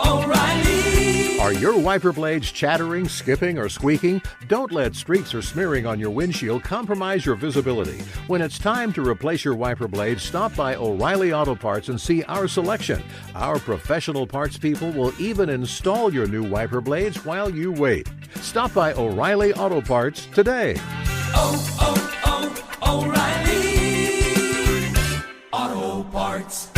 O'Reilly. Are your wiper blades chattering, skipping, or squeaking? Don't let streaks or smearing on your windshield compromise your visibility. When it's time to replace your wiper blades, stop by O'Reilly Auto Parts and see our selection. Our professional parts people will even install your new wiper blades while you wait. Stop by O'Reilly Auto Parts today. O'Reilly Auto Parts.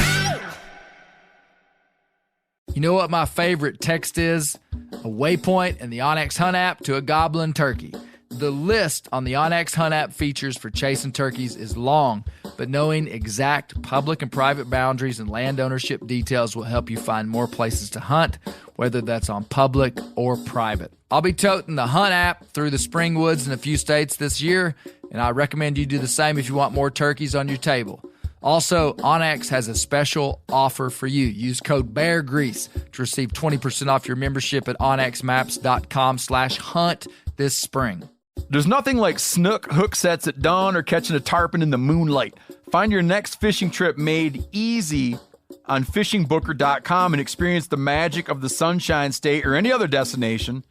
You know what my favorite text is? A waypoint in the onX Hunt app to a goblin turkey. The list on the onX Hunt app features for chasing turkeys is long, but knowing exact public and private boundaries and land ownership details will help you find more places to hunt, whether that's on public or private. I'll be toting the Hunt app through the spring woods in a few states this year, and I recommend you do the same if you want more turkeys on your table. Also, onX has a special offer for you. Use code BEARGREASE to receive 20% off your membership at onxmaps.com/hunt this spring. There's nothing like snook hook sets at dawn or catching a tarpon in the moonlight. Find your next fishing trip made easy on fishingbooker.com and experience the magic of the Sunshine State or any other destination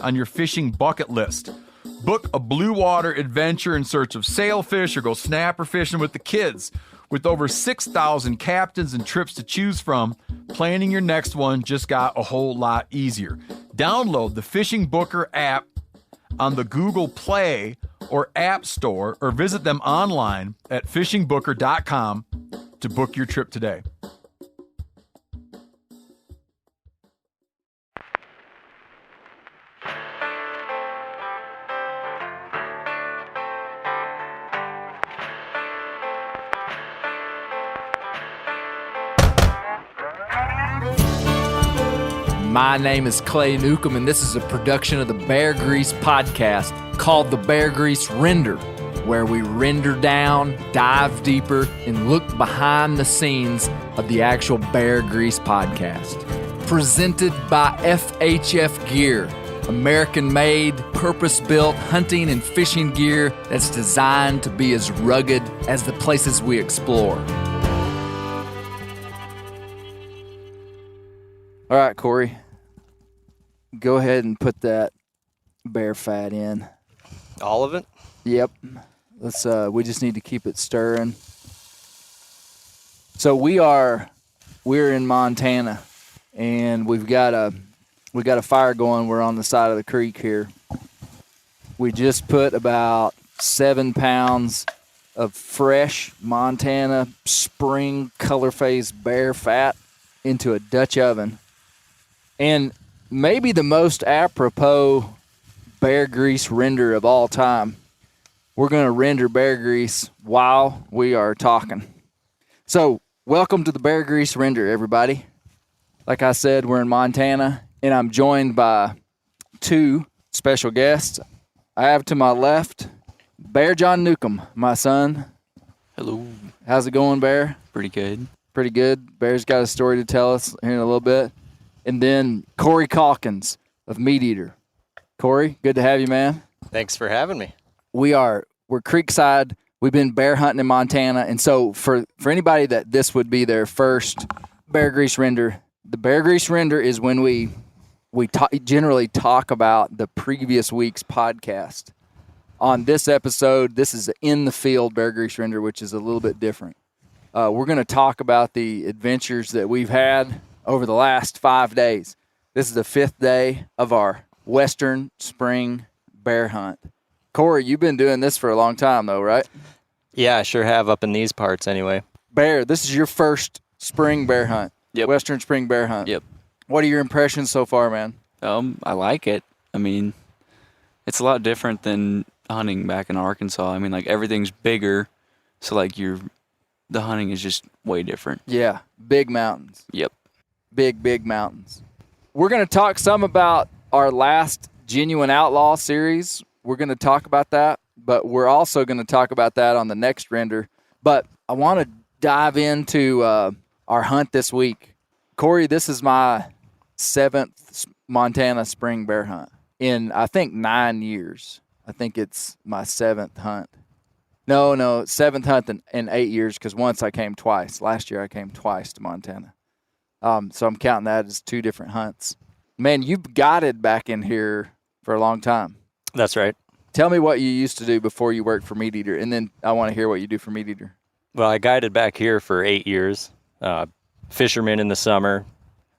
on your fishing bucket list. Book a blue water adventure in search of sailfish or go snapper fishing with the kids. With over 6,000 captains and trips to choose from, planning your next one just got a whole lot easier. Download the Fishing Booker app on the Google Play or App Store or visit them online at fishingbooker.com to book your trip today. My name is Clay Newcomb, and this is a production of the Bear Grease podcast called the Bear Grease Render, where we render down, dive deeper, and look behind the scenes of the actual Bear Grease podcast. Presented by FHF Gear, American-made, purpose-built hunting and fishing gear that's designed to be as rugged as the places we explore. All right, Cory, go ahead and put that bear fat in. All of it? Yep. Let's. We just need to keep it stirring. So we're in Montana, and we got a fire going. We're on the side of the creek here. We just put about 7 pounds of fresh Montana spring color-phased bear fat into a Dutch oven. And maybe the most apropos bear grease render of all time. We're going to render bear grease while we are talking. So, welcome to the Bear Grease Render, everybody. Like I said, we're in Montana, and I'm joined by two special guests. I have to my left, Bear John Newcomb, my son. Hello. How's it going, Bear? Pretty good. Pretty good. Bear's got a story to tell us here in a little bit. And then Cory Calkins of MeatEater. Cory, good to have you, man. Thanks for having me. We're creekside. We've been bear hunting in Montana. And so for anybody that this would be their first Bear Grease Render, the Bear Grease Render is when we generally talk about the previous week's podcast. On this episode, this is in the field Bear Grease Render, which is a little bit different. We're going to talk about the adventures that we've had over the last 5 days. This is the 5th day of our Western Spring Bear Hunt. Cory, you've been doing this for a long time, though, right? Yeah, I sure have, up in these parts anyway. Bear, this is your first spring bear hunt. Yep. Western Spring Bear Hunt. Yep. What are your impressions so far, man? I like it. I mean, it's a lot different than hunting back in Arkansas. I mean, like, everything's bigger, so, like, the hunting is just way different. Yeah, big mountains. Yep. Big mountains. We're going to talk some about our last Genuine Outlaw series. We're going to talk about that, but we're also going to talk about that on the next render. But I want to dive into our hunt this week. Cory, this is my 7th Montana spring bear hunt in, I think, 9 years. I think it's my 7th hunt. No, 7th hunt in 8 years, because once I came twice. Last year I came twice to Montana. So I'm counting that as 2 different hunts. Man, you've guided back in here for a long time. That's right. Tell me what you used to do before you worked for MeatEater, and then I want to hear what you do for MeatEater. Well, I guided back here for 8 years. Fishermen in the summer,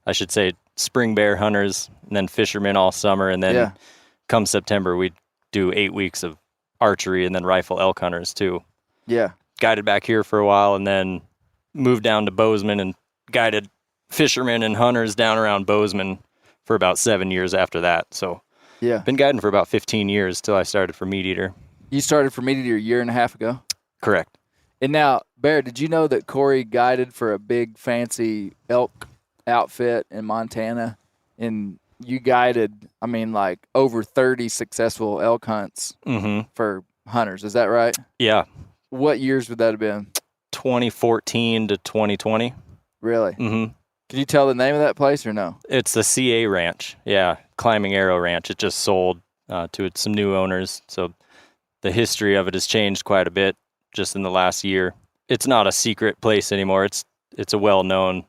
I should say spring bear hunters, and then fishermen all summer. And then come September, we'd do 8 weeks of archery and then rifle elk hunters too. Yeah. Guided back here for a while and then moved down to Bozeman and guided fishermen and hunters down around Bozeman for about 7 years after that. So yeah, been guiding for about 15 years till I started for MeatEater. You started for MeatEater a year and a half ago? Correct. And now, Bear, did you know that Cory guided for a big fancy elk outfit in Montana? And you guided, I mean, like over 30 successful elk hunts for hunters. Is that right? Yeah. What years would that have been? 2014 to 2020. Really? Mm-hmm. Can you tell the name of that place or no? It's the CA Ranch. Yeah, Climbing Arrow Ranch. It just sold to some new owners. So the history of it has changed quite a bit just in the last year. It's not a secret place anymore. It's a well-known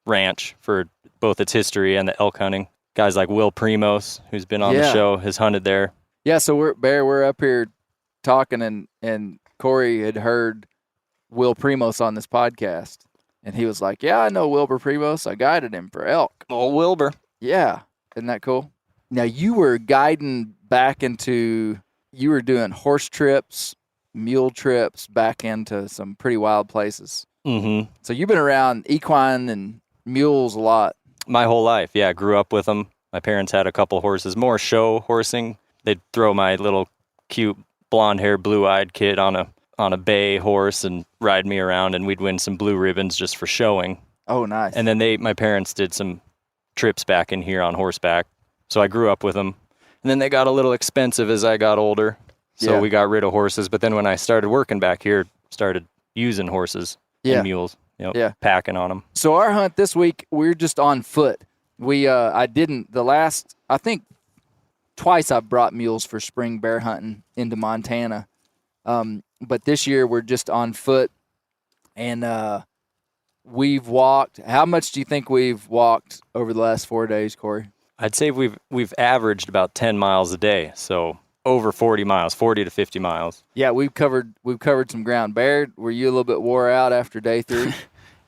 ranch for both its history and the elk hunting. Guys like Will Primos, who's been on the show, has hunted there. Yeah, so we're up here talking, and Cory had heard Will Primos on this podcast, and he was like, yeah, I know Wilbur Primos. I guided him for elk. Oh, Wilbur. Yeah. Isn't that cool? Now, you were guiding back into, you were doing horse trips, mule trips back into some pretty wild places. Mm-hmm. So you've been around equine and mules a lot. My whole life, yeah. Grew up with them. My parents had a couple horses, more show horsing. They'd throw my little cute blonde-haired, blue-eyed kid on a bay horse and ride me around, and we'd win some blue ribbons just for showing. Oh, nice. And then my parents did some trips back in here on horseback. So I grew up with them. And then they got a little expensive as I got older. So we got rid of horses. But then when I started working back here, started using horses and mules, packing on them. So our hunt this week, we're just on foot. I think twice I've brought mules for spring bear hunting into Montana. But this year we're just on foot, and we've walked. How much do you think we've walked over the last 4 days, Cory? I'd say we've averaged about 10 miles a day, so over 40 miles, 40 to 50 miles. Yeah, we've covered some ground. Bear, were you a little bit wore out after day 3?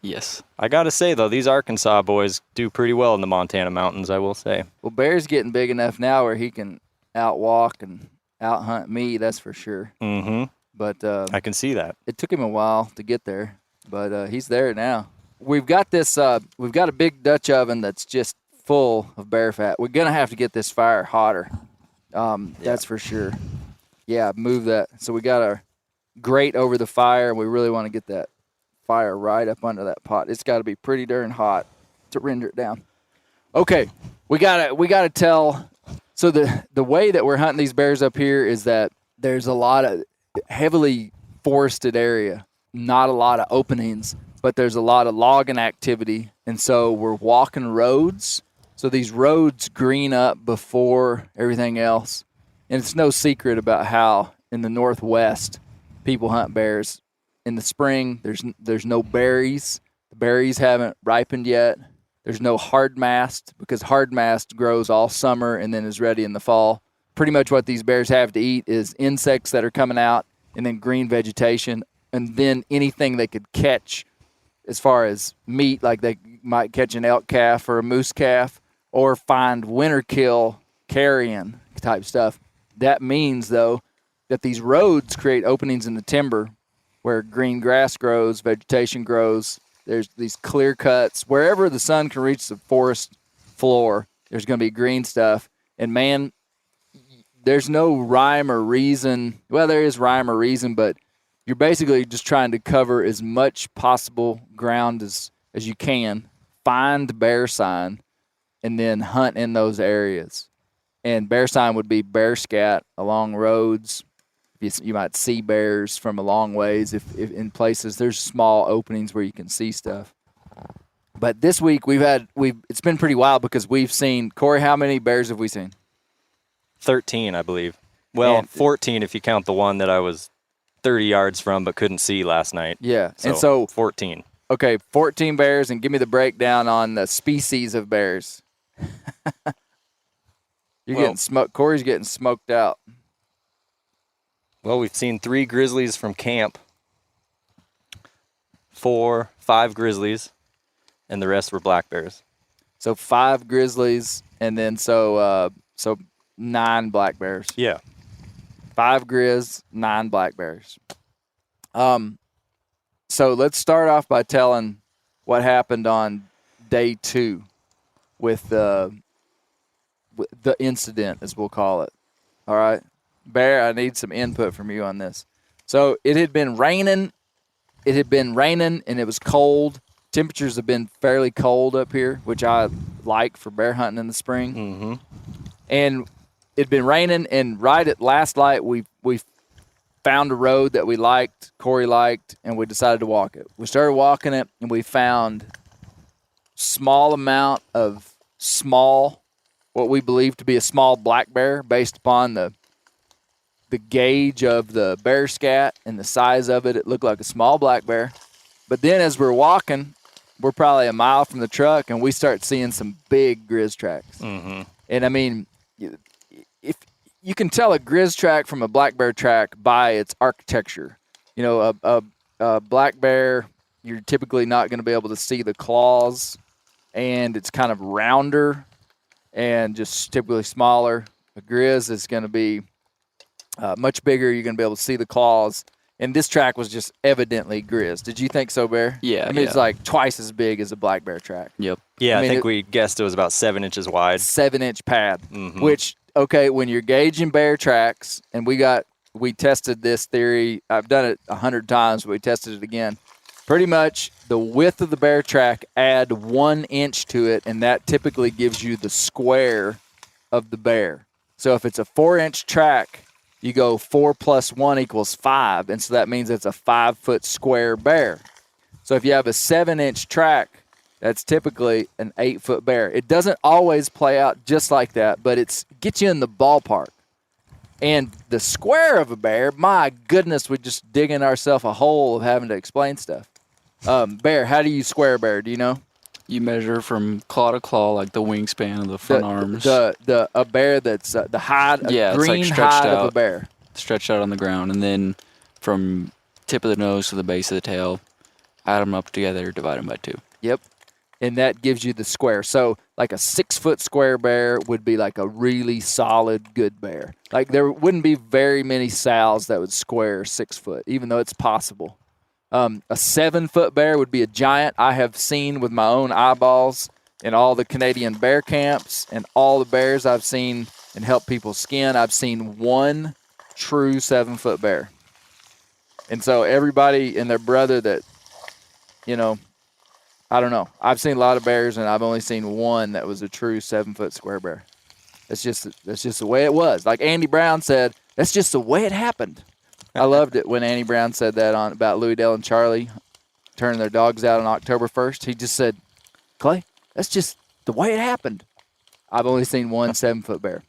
Yes. I got to say, though, these Arkansas boys do pretty well in the Montana mountains, I will say. Well, Bear's getting big enough now where he can outwalk and out-hunt me, that's for sure. Mm-hmm. But I can see that. It took him a while to get there, but he's there now. We've got this. We've got a big Dutch oven that's just full of bear fat. We're gonna have to get this fire hotter. That's for sure. Yeah, move that. So we got our grate over the fire, and we really want to get that fire right up under that pot. It's got to be pretty darn hot to render it down. Okay, we gotta tell. So the way that we're hunting these bears up here is that there's a lot of heavily forested area, not a lot of openings, but there's a lot of logging activity, and so we're walking roads. So these roads green up before everything else, and it's no secret about how in the Northwest people hunt bears. In the spring, there's no berries. The berries haven't ripened yet. There's no hard mast because hard mast grows all summer and then is ready in the fall. Pretty much what these bears have to eat is insects that are coming out and then green vegetation, and then anything they could catch as far as meat, like they might catch an elk calf or a moose calf or find winter kill carrion type stuff. That means, though, that these roads create openings in the timber where green grass grows, vegetation grows. There's these clear cuts. Wherever the sun can reach the forest floor, there's going to be green stuff. And, man, there's no rhyme or reason. Well, there is rhyme or reason, but you're basically just trying to cover as much possible ground as you can, find bear sign, and then hunt in those areas. And bear sign would be bear scat along roads. You might see bears from a long ways if in places there's small openings where you can see stuff. But this week it's been pretty wild because we've seen, Cory, how many bears have we seen? 13, I believe. Well, 14 if you count the one that I was 30 yards from but couldn't see last night. Yeah. So 14. okay, 14 bears, and give me the breakdown on the species of bears. You're getting smoked. Cory's getting smoked out. Well, we've seen 3 grizzlies from camp, 5 grizzlies, and the rest were black bears. So 5 grizzlies, and then so 9 black bears. Yeah. 5 grizz, 9 black bears. So let's start off by telling what happened on day 2 with the incident, as we'll call it. All right, Bear, I need some input from you on this. So it had been raining. And it was cold. Temperatures have been fairly cold up here, which I like for bear hunting in the spring. Mm-hmm. And it'd been raining, and right at last light, we found a road that we liked, Cory liked, and we decided to walk it. We started walking it, and we found small amount of what we believe to be a small black bear based upon the gauge of the bear scat and the size of it. It looked like a small black bear. But then as we're walking, we're probably a mile from the truck, and we start seeing some big grizz tracks. Mm-hmm. And I mean, if you can tell a grizz track from a black bear track by its architecture. You know, a black bear, you're typically not going to be able to see the claws, and it's kind of rounder and just typically smaller. A grizz is going to be much bigger. You're going to be able to see the claws. And this track was just evidently grizz. Did you think so, Bear? Yeah. I mean, it's like twice as big as a black bear track. Yep. Yeah, I mean, I think we guessed it was about 7 inches wide. 7-inch pad, Mm-hmm. which, okay, when you're gauging bear tracks, and we tested this theory. I've done it 100 times, but we tested it again. Pretty much the width of the bear track, add 1 inch to it, and that typically gives you the square of the bear. So if it's a 4-inch track, you go 4 plus 1 equals 5, and so that means it's a 5-foot square bear. So if you have a 7-inch track, that's typically an 8-foot bear. It doesn't always play out just like that, but it's gets you in the ballpark. And the square of a bear, my goodness, we're just digging ourselves a hole of having to explain stuff. Bear, how do you square a bear? Do you know? You measure from claw to claw, like the wingspan of the front arms. A bear that's the hide, it's green like stretched hide of out. a bear. Stretched out on the ground, and then from tip of the nose to the base of the tail, add them up together, divide them by 2. Yep. And that gives you the square. So like a 6-foot square bear would be like a really solid, good bear. Like there wouldn't be very many sows that would square 6 foot, even though it's possible. A 7-foot bear would be a giant. I have seen with my own eyeballs in all the Canadian bear camps and all the bears I've seen and helped people skin. I've seen one true 7-foot bear. And so everybody and their brother that, you know, I don't know. I've seen a lot of bears, and I've only seen one that was a true 7-foot square bear. That's just the way it was. Like Andy Brown said, that's just the way it happened. I loved it when Andy Brown said that about Louis Dale and Charlie turning their dogs out on October 1st. He just said, Clay, that's just the way it happened. I've only seen one 7-foot bear.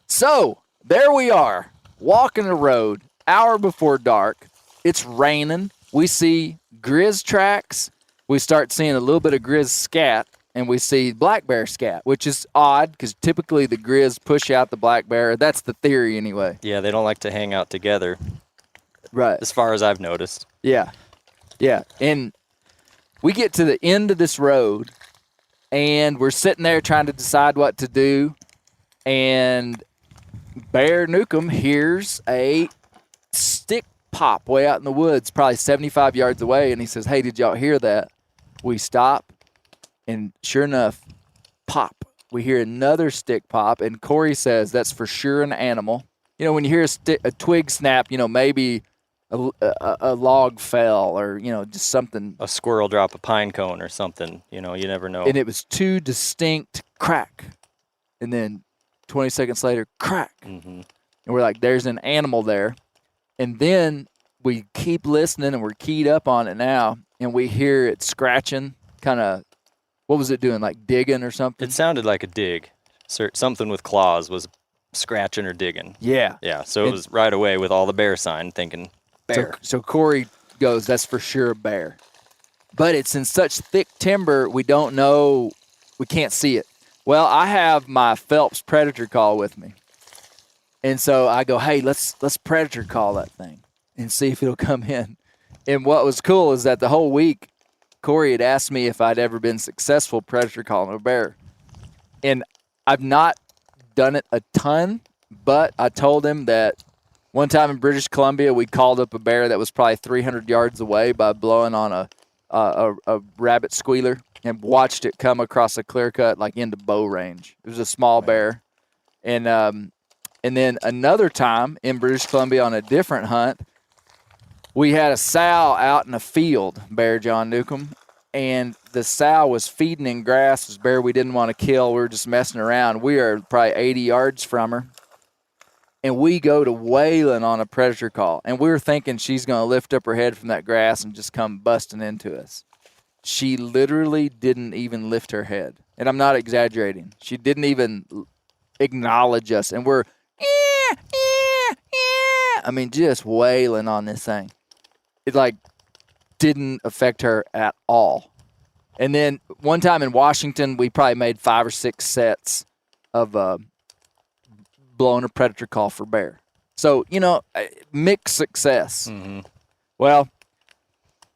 So there we are, walking the road, hour before dark. It's raining. We see grizz tracks. We start seeing a little bit of grizz scat, and we see black bear scat, which is odd because typically the grizz push out the black bear. That's the theory anyway. Yeah, they don't like to hang out together, Right. as far as I've noticed. Yeah. Yeah. And we get to the end of this road, and we're sitting there trying to decide what to do, and Bear Newcomb hears a stick pop way out in the woods, probably 75 yards away, and he says, hey, did y'all hear that? We stop, and sure enough, pop. We hear another stick pop, and Cory says that's for sure an animal. You know, when you hear a twig snap, you know, maybe a log fell or, you know, just something. A squirrel drop a pine cone or something. You know, you never know. And it was 2 distinct crack, and then 20 seconds later, crack. Mm-hmm. And we're like, there's an animal there. And then we keep listening, and we're keyed up on it now, and we hear it scratching, kind of, what was it doing, like digging or something? It sounded like a dig. Something with claws was scratching or digging. Yeah. Yeah, so it was right away with all the bear sign thinking bear. So Cory goes, that's for sure a bear. but it's in such thick timber, we don't know, we can't see it. Well, I have my Phelps predator call with me. And so I go, hey, let's predator call that thing and see if it'll come in. And what was cool is that the whole week, Cory had asked me if I'd ever been successful predator calling a bear. And I've not done it a ton, but I told him that one time in British Columbia, we called up a bear that was probably 300 yards away by blowing on a rabbit squealer and watched it come across a clear cut like into bow range. It was a small bear. And then another time in British Columbia on a different hunt, we had a sow out in a field, Bear John Newcomb, and the sow was feeding in grass. It was a bear we didn't want to kill. We were just messing around. We are probably 80 yards from her, and we go to wailing on a predator call, and we were thinking she's going to lift up her head from that grass and just come busting into us. She literally didn't even lift her head, and I'm not exaggerating. She didn't even acknowledge us, and we're, I mean, just wailing on this thing. It, like, didn't affect her at all. And then one time in Washington, we probably made 5 or 6 sets of blowing a predator call for bear. So, mixed success. Mm-hmm. Well,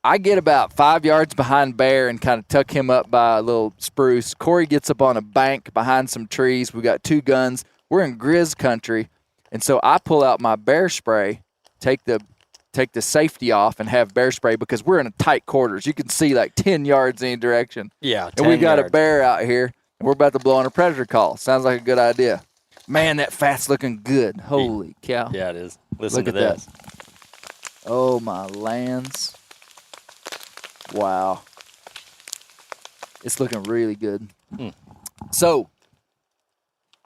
I get about 5 yards behind bear and kind of tuck him up by a little spruce. Cory gets up on a bank behind some trees. We got 2 guns. We're in Grizz country. And so I pull out my bear spray, take the safety off, and have bear spray because we're in a tight quarters. You can see like 10 yards any direction. Yeah, and we got a bear out here, and we're about to blow on a predator call. Sounds like a good idea. Man, that fat's looking good. Holy cow. Yeah, it is. Listen Look to at this. That. Oh, my lands. Wow. It's looking really good. So,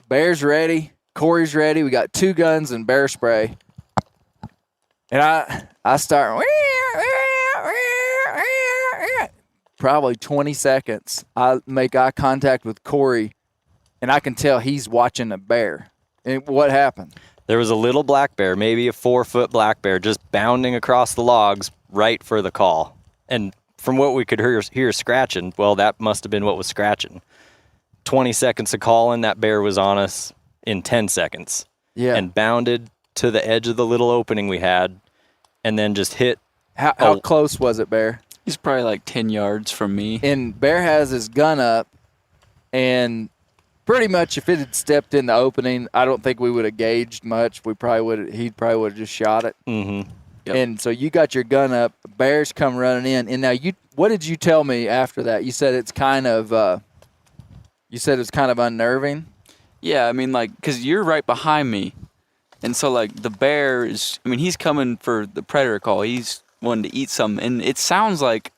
bear's ready. Cory's ready. We got 2 guns and bear spray. And I start, probably 20 seconds. I make eye contact with Cory, and I can tell he's watching a bear. And what happened? There was a little black bear, maybe a 4-foot black bear, just bounding across the logs right for the call. And from what we could hear scratching, well, that must have been what was scratching. 20 seconds of calling, that bear was on us in 10 seconds. Yeah. And bounded to the edge of the little opening we had, and then just hit. How close was it, Bear? He's probably like 10 yards from me. And Bear has his gun up, and pretty much if it had stepped in the opening, I don't think we would have gauged much. He probably would have just shot it. Mm-hmm. Yep. And so you got your gun up. Bear's come running in, and now what did you tell me after that? You said it's kind of unnerving. Yeah, I mean, like, because you're right behind me. And so, like, the bear is, I mean, he's coming for the predator call. He's wanting to eat something. And it sounds like,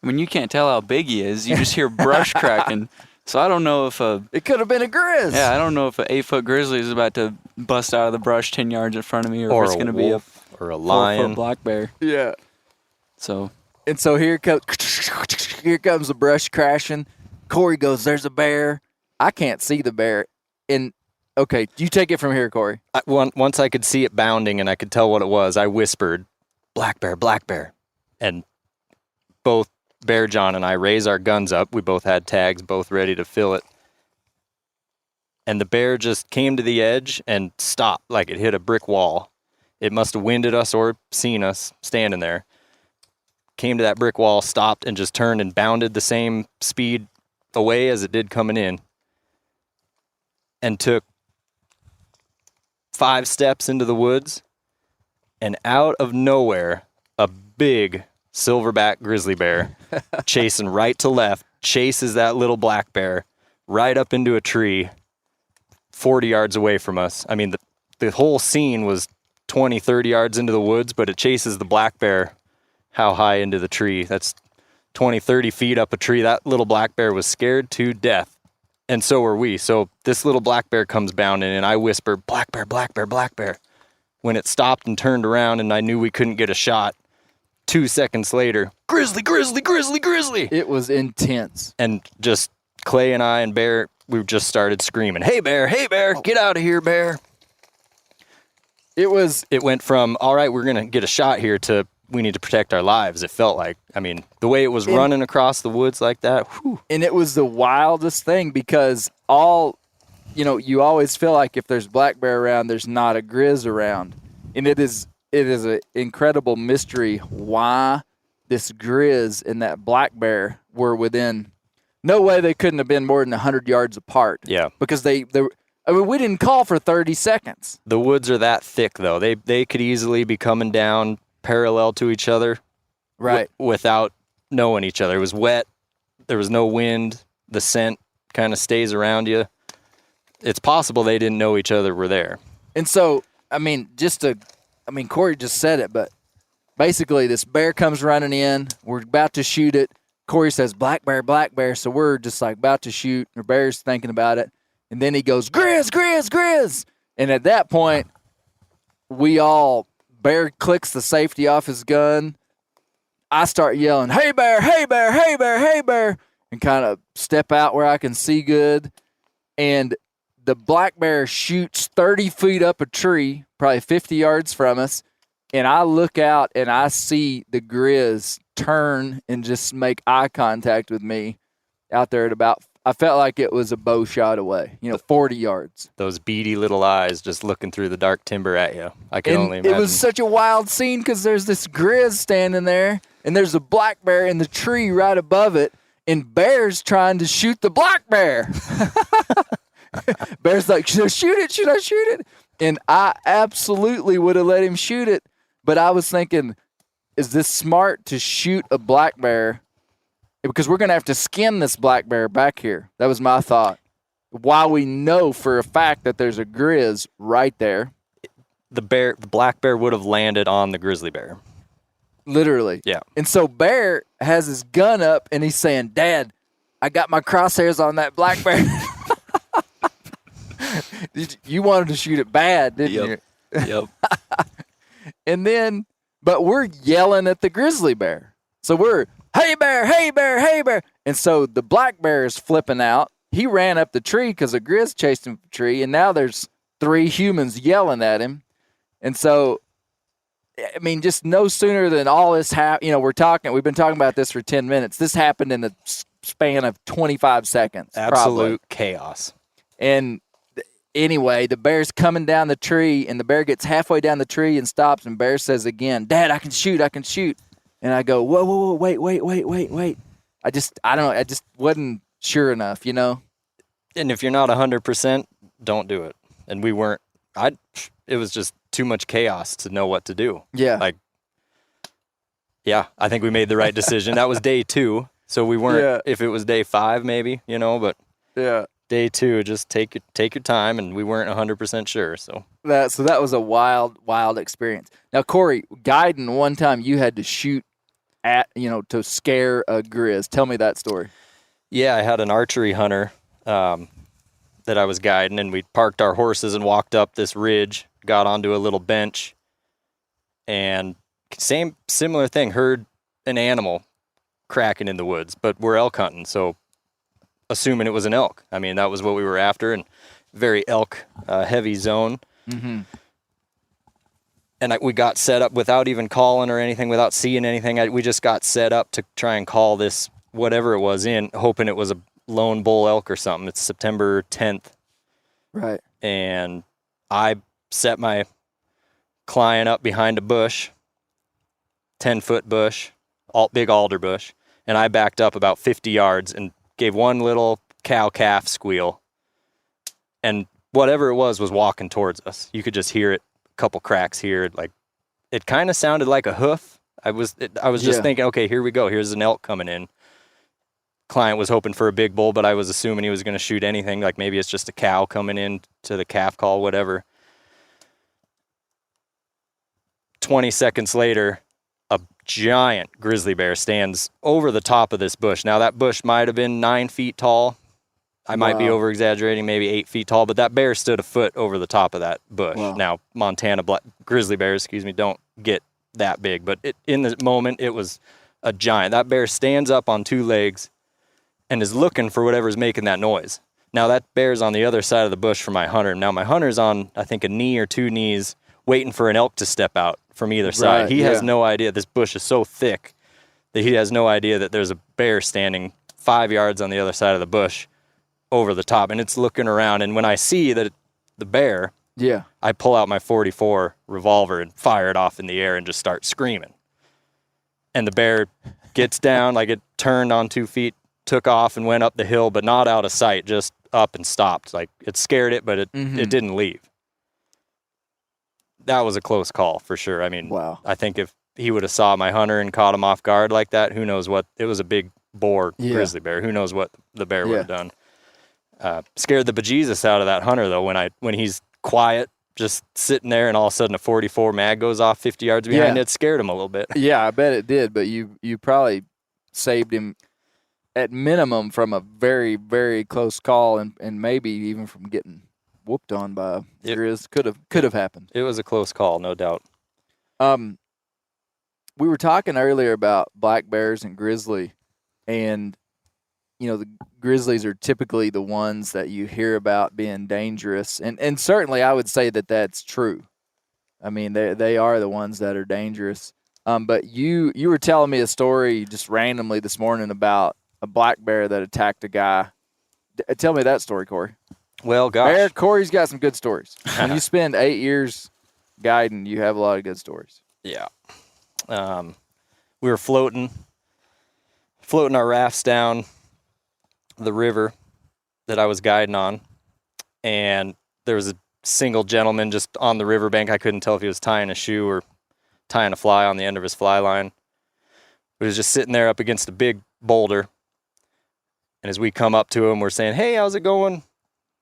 I mean, you can't tell how big he is. You just hear brush cracking. So I don't know if it could have been a grizz. Yeah, I don't know if an 8-foot grizzly is about to bust out of the brush 10 yards in front of me, or if it's going to be a or a lion, 4-foot black bear. Yeah. So here comes the brush crashing. Cory goes, "There's a bear." I can't see the bear. And okay, you take it from here, Cory. Once I could see it bounding and I could tell what it was, I whispered, "Black bear, black bear." And both Bear John and I raise our guns up. We both had tags, both ready to fill it. And the bear just came to the edge and stopped like it hit a brick wall. It must have winded us or seen us standing there. Came to that brick wall, stopped, and just turned and bounded the same speed away as it did coming in. And took 5 steps into the woods, and out of nowhere, a big silverback grizzly bear chasing right to left, chases that little black bear right up into a tree 40 yards away from us. I mean, the whole scene was 20, 30 yards into the woods, but it chases the black bear how high into the tree? That's 20, 30 feet up a tree. That little black bear was scared to death. And so were we. So this little black bear comes bounding, and I whisper, "Black bear, black bear, black bear." When it stopped and turned around and I knew we couldn't get a shot, 2 seconds later, "Grizzly, grizzly, grizzly, grizzly." It was intense. And just Clay and I and Bear, we just started screaming, hey, bear, get out of here, Bear." It went from, all right, we're going to get a shot here, to we need to protect our lives. It felt like, I mean, the way it was running across the woods like that. Whew. And it was the wildest thing because you always feel like if there's black bear around, there's not a grizz around. And it is an incredible mystery why this grizz and that black bear were within, no way they couldn't have been more than 100 yards apart. Yeah. Because we didn't call for 30 seconds. The woods are that thick, though. They could easily be coming down parallel to each other. Right. Without knowing each other. It was wet. There was no wind. The scent kind of stays around you. It's possible they didn't know each other were there. And so, Cory just said it, but basically this bear comes running in. We're about to shoot it. Cory says, black bear, black bear. So we're just like about to shoot. The bear's thinking about it. And then he goes, grizz, grizz, grizz. And at that point, Bear clicks the safety off his gun. I start yelling, hey bear, hey bear, hey bear, hey bear, and kind of step out where I can see good. And the black bear shoots 30 feet up a tree, probably 50 yards from us. And I look out and I see the grizz turn and just make eye contact with me out there at I felt like it was a bow shot away, 40 yards. Those beady little eyes just looking through the dark timber at you. I can only imagine. It was such a wild scene because there's this grizz standing there, and there's a black bear in the tree right above it, and Bear's trying to shoot the black bear. Bear's like, should I shoot it? Should I shoot it? And I absolutely would have let him shoot it, but I was thinking, is this smart to shoot a black bear? Because we're going to have to skin this black bear back here. That was my thought. While we know for a fact that there's a grizz right there. The black bear would have landed on the grizzly bear. Literally. Yeah. And so Bear has his gun up and he's saying, Dad, I got my crosshairs on that black bear. You wanted to shoot it bad, didn't you? Yep. And then, but we're yelling at the grizzly bear. So we're, hey bear, hey bear, hey bear. And so the black bear is flipping out. He ran up the tree because a grizz chased him up the tree. And now there's 3 humans yelling at him. And so, I mean, just no sooner than all this happened, we've been talking about this for 10 minutes. This happened in the span of 25 seconds. Absolute probably. Chaos. And anyway, the bear's coming down the tree, and the bear gets halfway down the tree and stops, and Bear says again, Dad, I can shoot. And I go, whoa, wait. I don't know. I just wasn't sure enough, And if you're not 100%, don't do it. And we weren't. It was just too much chaos to know what to do. Yeah. I think we made the right decision. That was day 2. So we weren't, if it was day 5 maybe, but yeah. Day 2, just take your time, and we weren't 100% sure. So that was a wild experience. Now, Cory, guiding one time you had to shoot at, to scare a grizz. Tell me that story. Yeah, I had an archery hunter that I was guiding, and we parked our horses and walked up this ridge, got onto a little bench, and similar thing, heard an animal cracking in the woods, but we're elk hunting, so assuming it was an elk. I mean, that was what we were after, and very elk heavy zone. Mm-hmm. And we got set up without even calling or anything, without seeing anything. We just got set up to try and call this, whatever it was, in, hoping it was a lone bull elk or something. It's September 10th. Right. And I set my client up behind a bush, 10-foot bush, big alder bush, and I backed up about 50 yards and gave one little cow-calf squeal, and whatever it was walking towards us. You could just hear it, a couple cracks here. Like, it kind of sounded like a hoof. I was just thinking, okay, here we go. Here's an elk coming in. Client was hoping for a big bull, but I was assuming he was going to shoot anything. Like maybe it's just a cow coming in to the calf call, whatever. 20 seconds later, a giant grizzly bear stands over the top of this bush. Now, that bush might have been 9 feet tall. I might be over-exaggerating, maybe 8 feet tall, but that bear stood a foot over the top of that bush. Wow. Now, Montana grizzly bears, don't get that big, but in the moment, it was a giant. That bear stands up on 2 legs and is looking for whatever's making that noise. Now, that bear's on the other side of the bush for my hunter. Now, my hunter's on, I think, a knee or 2 knees, waiting for an elk to step out from either side. Right, He has yeah. no idea. This bush is so thick that he has no idea that there's a bear standing 5 yards on the other side of the bush over the top, and it's looking around. And when I see that the bear, Yeah. I pull out my .44 revolver and fire it off in the air and just start screaming. And the bear gets down, like it turned on 2 feet, took off and went up the hill, but not out of sight, just up and stopped. Like it scared it, but it didn't leave. That was a close call for sure. I mean, Wow. I think if he would have saw my hunter and caught him off guard like that, who knows what, it was a big boar grizzly bear. Who knows what the bear would have done. Scared the bejesus out of that hunter though, when he's quiet, just sitting there, and all of a sudden a .44 mag goes off 50 yards behind it. It scared him a little bit. Yeah, I bet it did, but you probably saved him at minimum from a very, very close call, and maybe even from getting whooped on by a grizz. Could have happened. It was a close call, no doubt. We were talking earlier about black bears and grizzly, and the grizzlies are typically the ones that you hear about being dangerous, and certainly I would say that that's true. I mean, they are the ones that are dangerous. But you were telling me a story just randomly this morning about a black bear that attacked a guy. Tell me that story, Cory. Well, gosh. Cory's got some good stories. When you spend 8 years guiding, you have a lot of good stories. Yeah. We were floating our rafts down the river that I was guiding on, and there was a single gentleman just on the riverbank. I couldn't tell if he was tying a shoe or tying a fly on the end of his fly line. But he was just sitting there up against a big boulder. And as we come up to him, we're saying, "Hey, how's it going?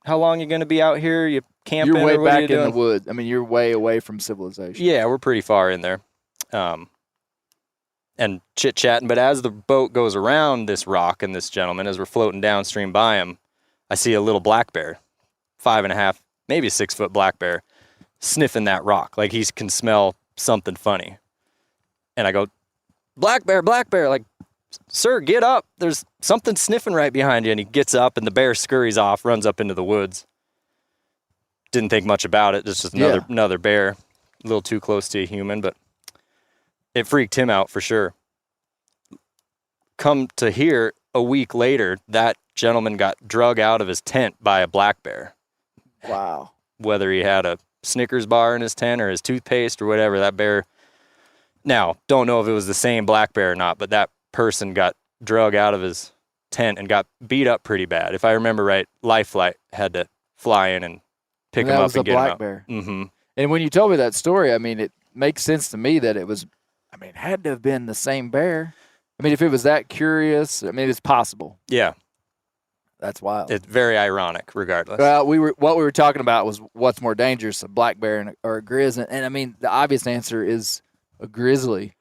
How long you going to be out here? You camping? You're way or what are back you in doing?" the woods. I mean, you're way away from civilization. Yeah, we're pretty far in there. And chit-chatting. But as the boat goes around this rock and this gentleman, as we're floating downstream by him, I see a little black bear, 5.5, maybe 6 foot black bear, sniffing that rock. Like he can smell something funny. And I go, black bear, like, "Sir, get up. There's something sniffing right behind you." And he gets up, and the bear scurries off, runs up into the woods. Didn't think much about it. It's just another bear, a little too close to a human, but it freaked him out for sure. Come to hear, a week later, that gentleman got drug out of his tent by a black bear. Wow. Whether he had a Snickers bar in his tent or his toothpaste or whatever, that bear. Now, don't know if it was the same black bear or not, but that person got drug out of his tent and got beat up pretty bad. If I remember right, Life Flight had to fly in and pick him up and get him out. That was a black bear. Mm-hmm. And when you told me that story, I mean, it makes sense to me that it was, I mean, it had to have been the same bear. I mean, if it was that curious, I mean, it's possible. Yeah. That's wild. It's very ironic, regardless. Well, what we were talking about was what's more dangerous, a black bear or a grizz. And I mean, the obvious answer is a grizzly,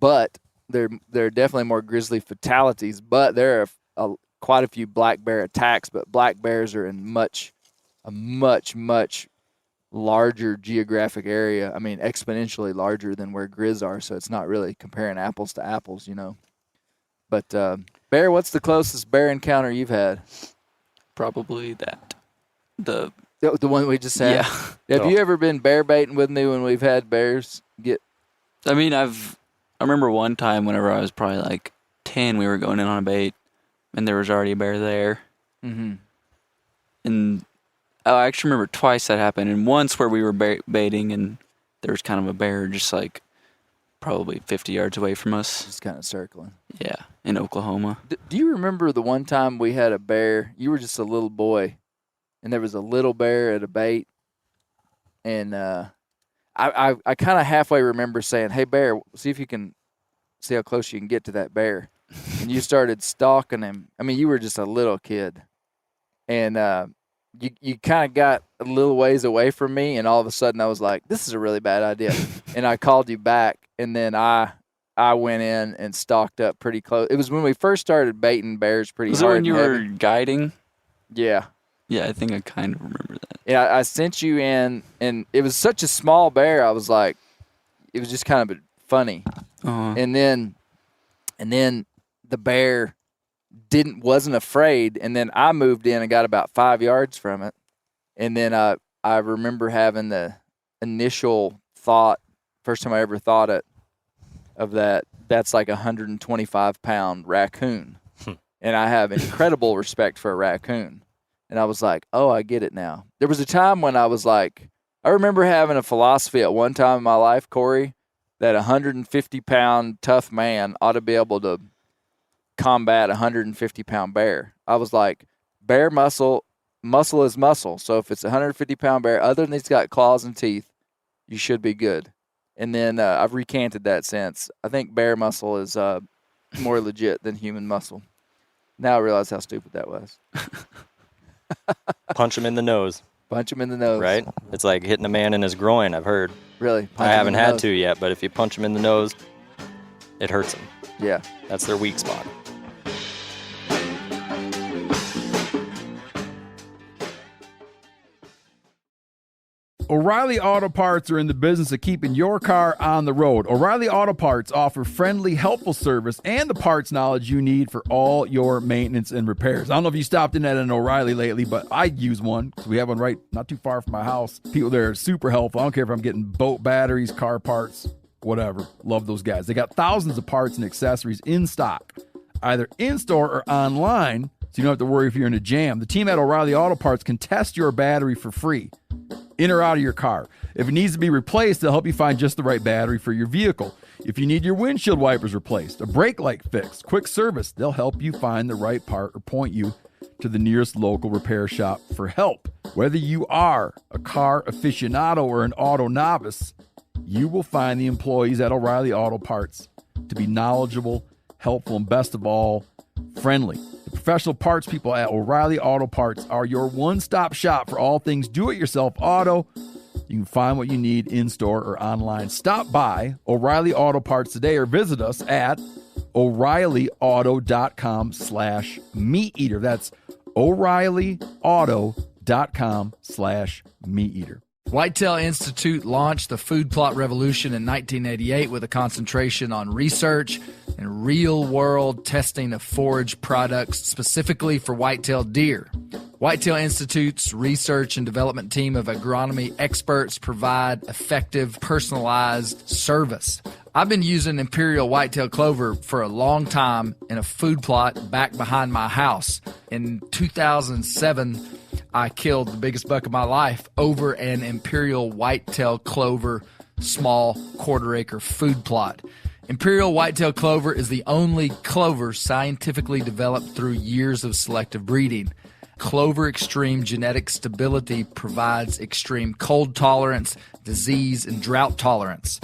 but there are definitely more grizzly fatalities. But there are quite a few black bear attacks. But black bears are in a much larger geographic area. I mean, exponentially larger than where grizz are. So it's not really comparing apples to apples, But Bear, what's the closest bear encounter you've had? Probably that. The one we just had? Yeah. Have you ever been bear baiting with me when we've had bears get? I mean, I remember one time whenever I was probably like 10, we were going in on a bait, and there was already a bear there. Mm-hmm. And I actually remember twice that happened, and once where we were baiting, and there was kind of a bear just like probably 50 yards away from us. Just kind of circling. Yeah, in Oklahoma. Do you remember the one time we had a bear? You were just a little boy, and there was a little bear at a bait, and I kind of halfway remember saying, "Hey, bear, see if you can see how close you can get to that bear." And you started stalking him. I mean, you were just a little kid, and you kind of got a little ways away from me, and all of a sudden I was like, "This is a really bad idea," and I called you back, and then I went in and stalked up pretty close. It was when we first started baiting bears pretty hard. Was it when you were guiding? Yeah. Yeah, I think I kind of remember that. Yeah, I sent you in, and it was such a small bear. I was like, it was just kind of funny. Uh-huh. And then the bear wasn't afraid, and then I moved in and got about 5 yards from it, and then I remember having the initial thought, first time I ever thought of that. That's like a 125-pound raccoon. And I have incredible respect for a raccoon. And I was like, oh, I get it now. There was a time when I was like, I remember having a philosophy at one time in my life, Cory, that a 150-pound tough man ought to be able to combat a 150-pound bear. I was like, bear muscle is muscle. So if it's a 150-pound bear, other than he's got claws and teeth, you should be good. And then I've recanted that since. I think bear muscle is more legit than human muscle. Now I realize how stupid that was. Punch him in the nose. Punch him in the nose. Right? It's like hitting a man in his groin, I've heard. Really? I haven't had to yet, but if you punch him in the nose, it hurts him. Yeah. That's their weak spot. O'Reilly Auto Parts are in the business of keeping your car on the road. O'Reilly Auto Parts offer friendly, helpful service and the parts knowledge you need for all your maintenance and repairs. I don't know if you stopped in at an O'Reilly lately, but I use one because we have one right not too far from my house. People there are super helpful. I don't care if I'm getting boat batteries, car parts, whatever. Love those guys. They got thousands of parts and accessories in stock, either in-store or online, so you don't have to worry if you're in a jam. The team at O'Reilly Auto Parts can test your battery for free, in or out of your car. If it needs to be replaced, they'll help you find just the right battery for your vehicle. If you need your windshield wipers replaced, a brake light fixed, quick service, they'll help you find the right part or point you to the nearest local repair shop for help. Whether you are a car aficionado or an auto novice, you will find the employees at O'Reilly Auto Parts to be knowledgeable, helpful, and best of all, friendly. The professional parts people at O'Reilly Auto Parts are your one-stop shop for all things do-it-yourself auto. You can find what you need in-store or online. Stop by O'Reilly Auto Parts today or visit us at O'ReillyAuto.com/MeatEater. That's O'ReillyAuto.com/MeatEater. Whitetail Institute launched the food plot revolution in 1988 with a concentration on research and real-world testing of forage products specifically for whitetail deer. Whitetail Institute's research and development team of agronomy experts provide effective, personalized service. I've been using Imperial whitetail clover for a long time in a food plot back behind my house. In 2007, I killed the biggest buck of my life over an Imperial whitetail clover small quarter-acre food plot. Imperial whitetail clover is the only clover scientifically developed through years of selective breeding. Clover extreme genetic stability provides extreme cold tolerance, disease, and drought tolerance.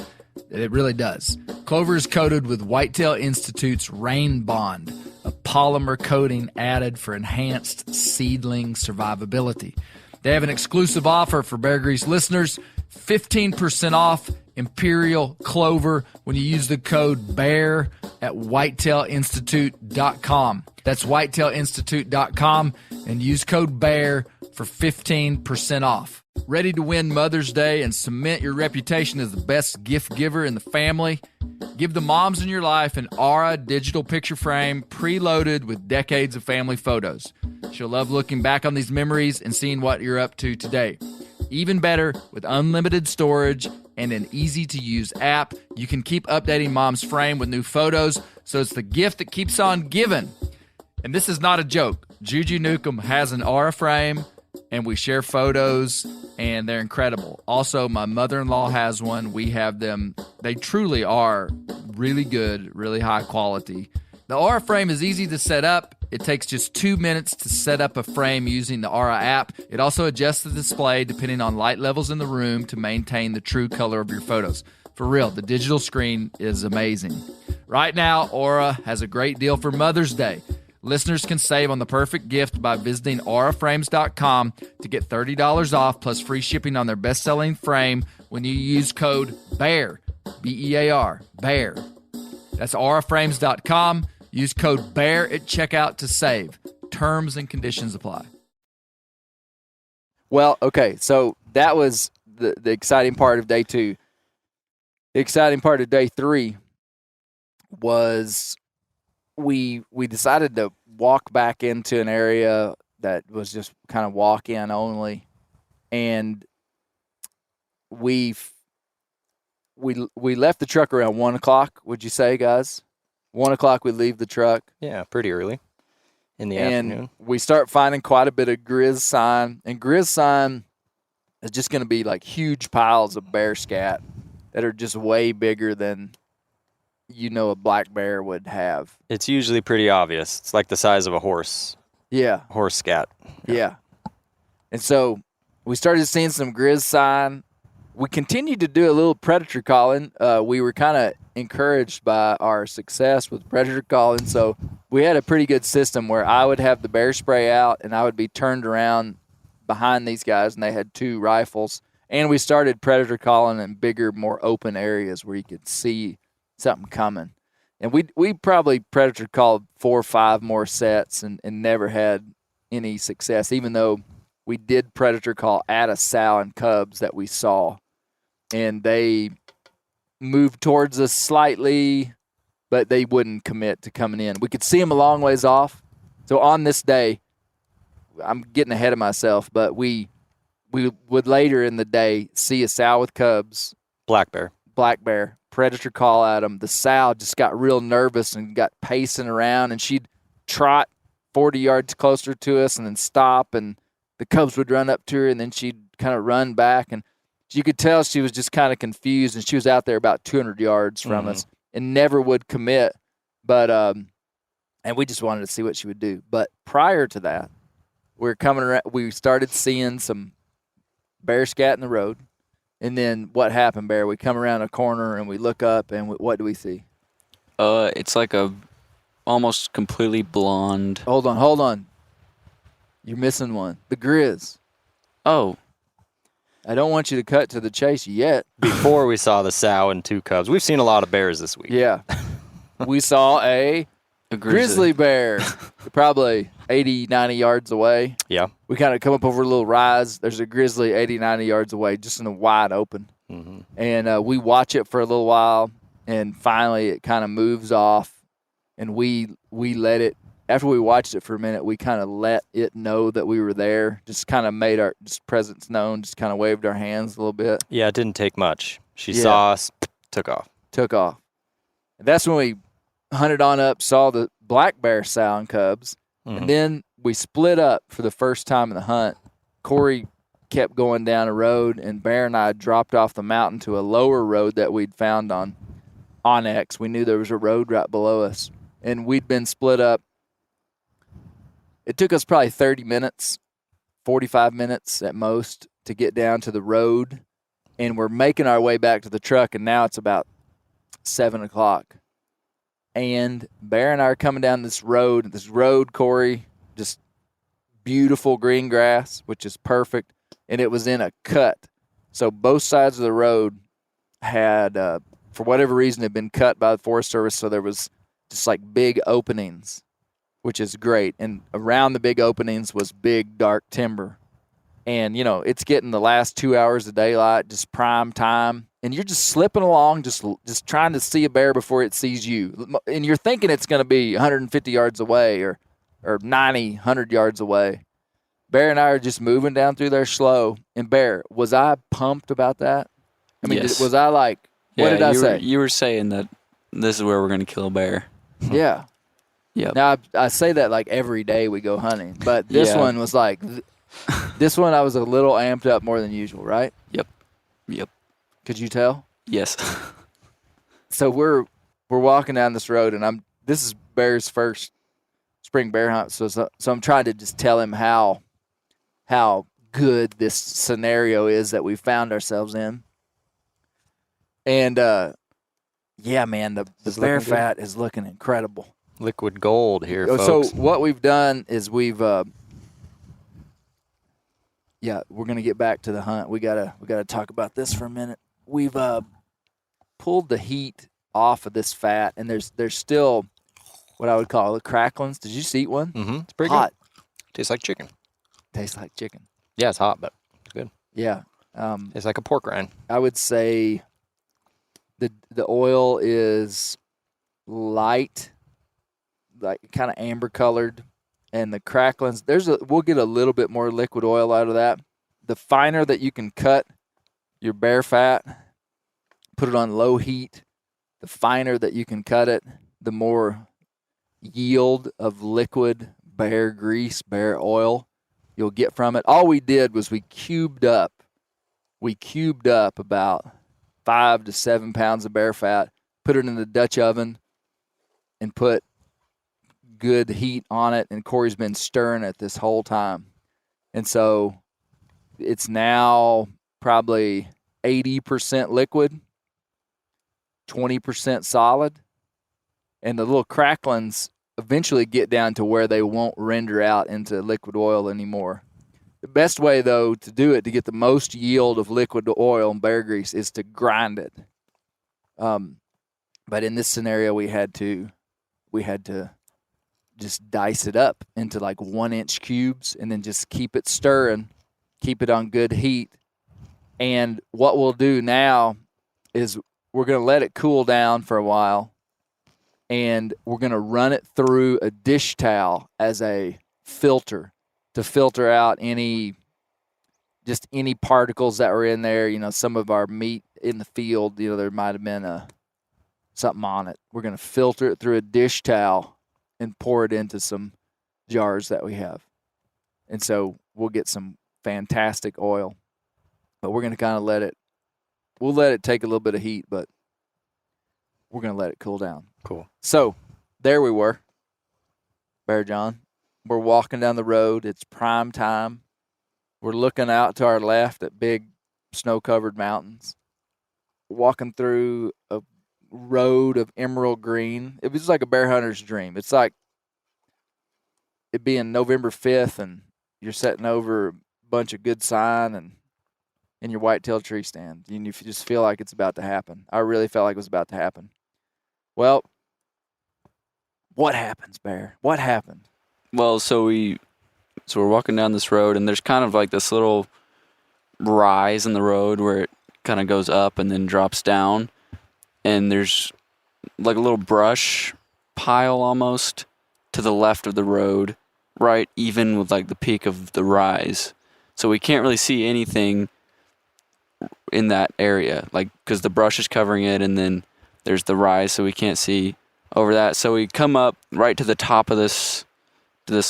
It really does. Clover is coated with Whitetail Institute's Rain Bond, a polymer coating added for enhanced seedling survivability. They have an exclusive offer for Bear Grease listeners, 15% off Imperial Clover when you use the code BEAR at whitetailinstitute.com. That's whitetailinstitute.com and use code BEAR for 15% off. Ready to win Mother's Day and cement your reputation as the best gift giver in the family? Give the moms in your life an Aura digital picture frame preloaded with decades of family photos. She'll love looking back on these memories and seeing what you're up to today. Even better, with unlimited storage and an easy-to-use app, you can keep updating mom's frame with new photos, so it's the gift that keeps on giving. And this is not a joke. Juju Newcomb has an Aura frame, and we share photos, and they're incredible. Also, my mother-in-law has one. We have them. They truly are really good, really high quality. The Aura frame is easy to set up. It takes just 2 minutes to set up a frame using the Aura app. It also adjusts the display depending on light levels in the room to maintain the true color of your photos. For real, the digital screen is amazing. Right now, Aura has a great deal for Mother's Day. Listeners can save on the perfect gift by visiting auraframes.com to get $30 off plus free shipping on their best-selling frame when you use code BEAR, B-E-A-R, BEAR. That's auraframes.com. Use code BEAR at checkout to save. Terms and conditions apply. Well, okay, so that was the exciting part of day 2. The exciting part of day 3 was we decided to walk back into an area that was just kind of walk-in only, and we we left the truck around 1 o'clock. Would you say, guys? 1 o'clock we leave the truck. Yeah, pretty early in the And afternoon. we start finding quite a bit of grizz sign. And grizz sign is just going to be like huge piles of bear scat that are just way bigger than a black bear would have. It's usually pretty obvious. It's like the size of a horse. Yeah. Horse scat. Yeah. And so we started seeing some grizz sign. We continued to do a little predator calling. We were kind of encouraged by our success with predator calling. So we had a pretty good system where I would have the bear spray out and I would be turned around behind these guys, and they had 2 rifles. And we started predator calling in bigger, more open areas where you could see something coming. And we probably predator called 4 or 5 more sets and never had any success, even though we did predator call at a sow and cubs that we saw. And they moved towards us slightly, but they wouldn't commit to coming in. We could see them a long ways off. So on this day, I'm getting ahead of myself, but we would later in the day see a sow with cubs. Black bear. Predator call at them. The sow just got real nervous and got pacing around, and she'd trot 40 yards closer to us and then stop, and the cubs would run up to her, and then she'd kind of run back, and you could tell she was just kind of confused, and she was out there about 200 yards from us and never would commit. But and we just wanted to see what she would do. But prior to that, we started seeing some bear scat in the road. And then what happened, Bear? We come around a corner and we look up, and what do we see? It's like a almost completely blonde. Hold on. You're missing one. The grizz. Oh. I don't want you to cut to the chase yet. Before we saw the sow and 2 cubs. We've seen a lot of bears this week. Yeah. We saw a grizzly bear probably 80, 90 yards away. Yeah. We kind of come up over a little rise. There's a grizzly 80, 90 yards away, just in the wide open. Mm-hmm. And we watch it for a little while, and finally it kind of moves off, and we let it. After we watched it for a minute, we kind of let it know that we were there, just kind of made our presence known, just kind of waved our hands a little bit. Yeah, it didn't take much. She saw us, took off. And that's when we hunted on up, saw the black bear sow and cubs, and then we split up for the first time in the hunt. Cory kept going down a road, and Bear and I dropped off the mountain to a lower road that we'd found on Onyx. We knew there was a road right below us, and we'd been split up. It took us probably 30 minutes, 45 minutes at most to get down to the road, and we're making our way back to the truck, and now it's about 7 o'clock. And Bear and I are coming down this road, Cory, just beautiful green grass, which is perfect, and it was in a cut. So both sides of the road had, for whatever reason, had been cut by the Forest Service, so there was just like big openings, which is great. And around the big openings was big, dark timber. And, it's getting the last 2 hours of daylight, just prime time. And you're just slipping along, just trying to see a bear before it sees you. And you're thinking it's going to be 150 yards away or 90, 100 yards away. Bear and I are just moving down through there slow. And Bear, was I pumped about that? I mean, yes. Was I like, what did I say? You were saying that this is where we're going to kill a bear. Yeah. Yep. Now, I say that like every day we go hunting. But this one was like, this one I was a little amped up more than usual, right? Yep. Could you tell? Yes. So we're walking down this road, and this is Bear's first spring bear hunt. So I'm trying to just tell him how good this scenario is that we found ourselves in. And yeah, man, the bear fat is looking incredible. Liquid gold here, So folks. what we've done is we've we're gonna get back to the hunt. We gotta talk about this for a minute. We've pulled the heat off of this fat, and there's still what I would call the cracklings. Did you just eat one? Mm-hmm. It's pretty hot. Good. Tastes like chicken. Tastes like chicken. Yeah, it's hot, but it's good. Yeah. It's like a pork rind. I would say the oil is light, like kind of amber colored, and the cracklings, we'll get a little bit more liquid oil out of that. The finer that you can cut your bear fat, put it on low heat. The finer that you can cut it, the more yield of liquid bear grease, bear oil you'll get from it. All we did was we cubed up about 5 to 7 pounds of bear fat, put it in the Dutch oven, and put good heat on it. And Cory's been stirring it this whole time. And so it's now probably 80% liquid, 20% solid. And the little cracklings eventually get down to where they won't render out into liquid oil anymore. The best way, though, to do it, to get the most yield of liquid oil and bear grease, is to grind it. But in this scenario, we had to just dice it up into like 1-inch cubes and then just keep it stirring, keep it on good heat. And what we'll do now is we're going to let it cool down for a while, and we're going to run it through a dish towel as a filter to filter out any particles that were in there. You know, some of our meat in the field, you know, there might have been something on it. We're going to filter it through a dish towel and pour it into some jars that we have. And so we'll get some fantastic oil. But we're going to kind of let it take a little bit of heat, but we're going to let it cool down. Cool. So there we were, Bear John. We're walking down the road. It's prime time. We're looking out to our left at big snow-covered mountains. Walking through a road of emerald green. It was like a bear hunter's dream. It's like it being November 5th and you're sitting over a bunch of good sign and in your whitetail tree stand. And you just feel like it's about to happen. I really felt like it was about to happen. Well, what happens, Bear? What happened? Well, so we're walking down this road, and there's kind of like this little rise in the road where it kind of goes up and then drops down. And there's like a little brush pile almost to the left of the road, right even with like the peak of the rise. So we can't really see anything in that area, like, because the brush is covering it, and then there's the rise, so we can't see over that. So we come up right to the top of this